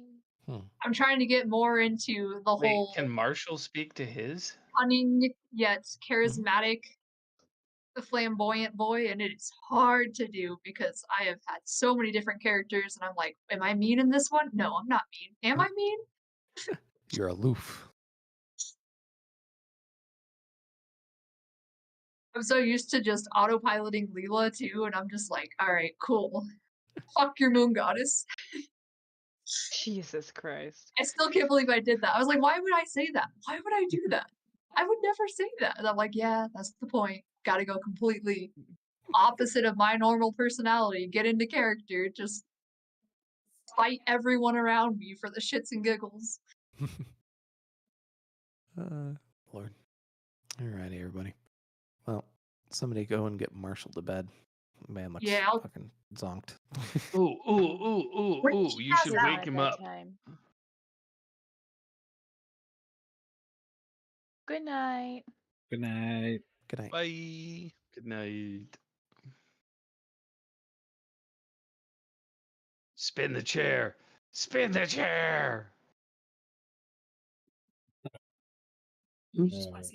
E: I'm trying to get more into the
F: Wait,
E: whole
F: can Marshall speak to his?
E: cunning yet charismatic, the flamboyant boy, and it is hard to do because I have had so many different characters, and I'm like, am I mean in this one? No, I'm not mean. Am I mean?
A: You're aloof.
E: I'm so used to just autopiloting Leela too, and I'm just like, all right, cool. Fuck your moon goddess.
C: Jesus Christ.
E: I still can't believe I did that. I was like, why would I say that? Why would I do that? I would never say that. And I'm like, yeah, that's the point. Gotta go completely opposite of my normal personality. Get into character. Just fight everyone around me for the shits and giggles.
A: Lord. Alrighty, everybody. Well, somebody go and get Marshall to bed. Man looks
E: Yeah, I'll-
A: fucking zonked.
F: Ooh, you should
E: that.
F: wake him up.
C: Bedtime. Good night.
K: Good night.
A: Good night.
G: Bye.
F: Good night. Spin the chair. Spin the chair.
K: Uh,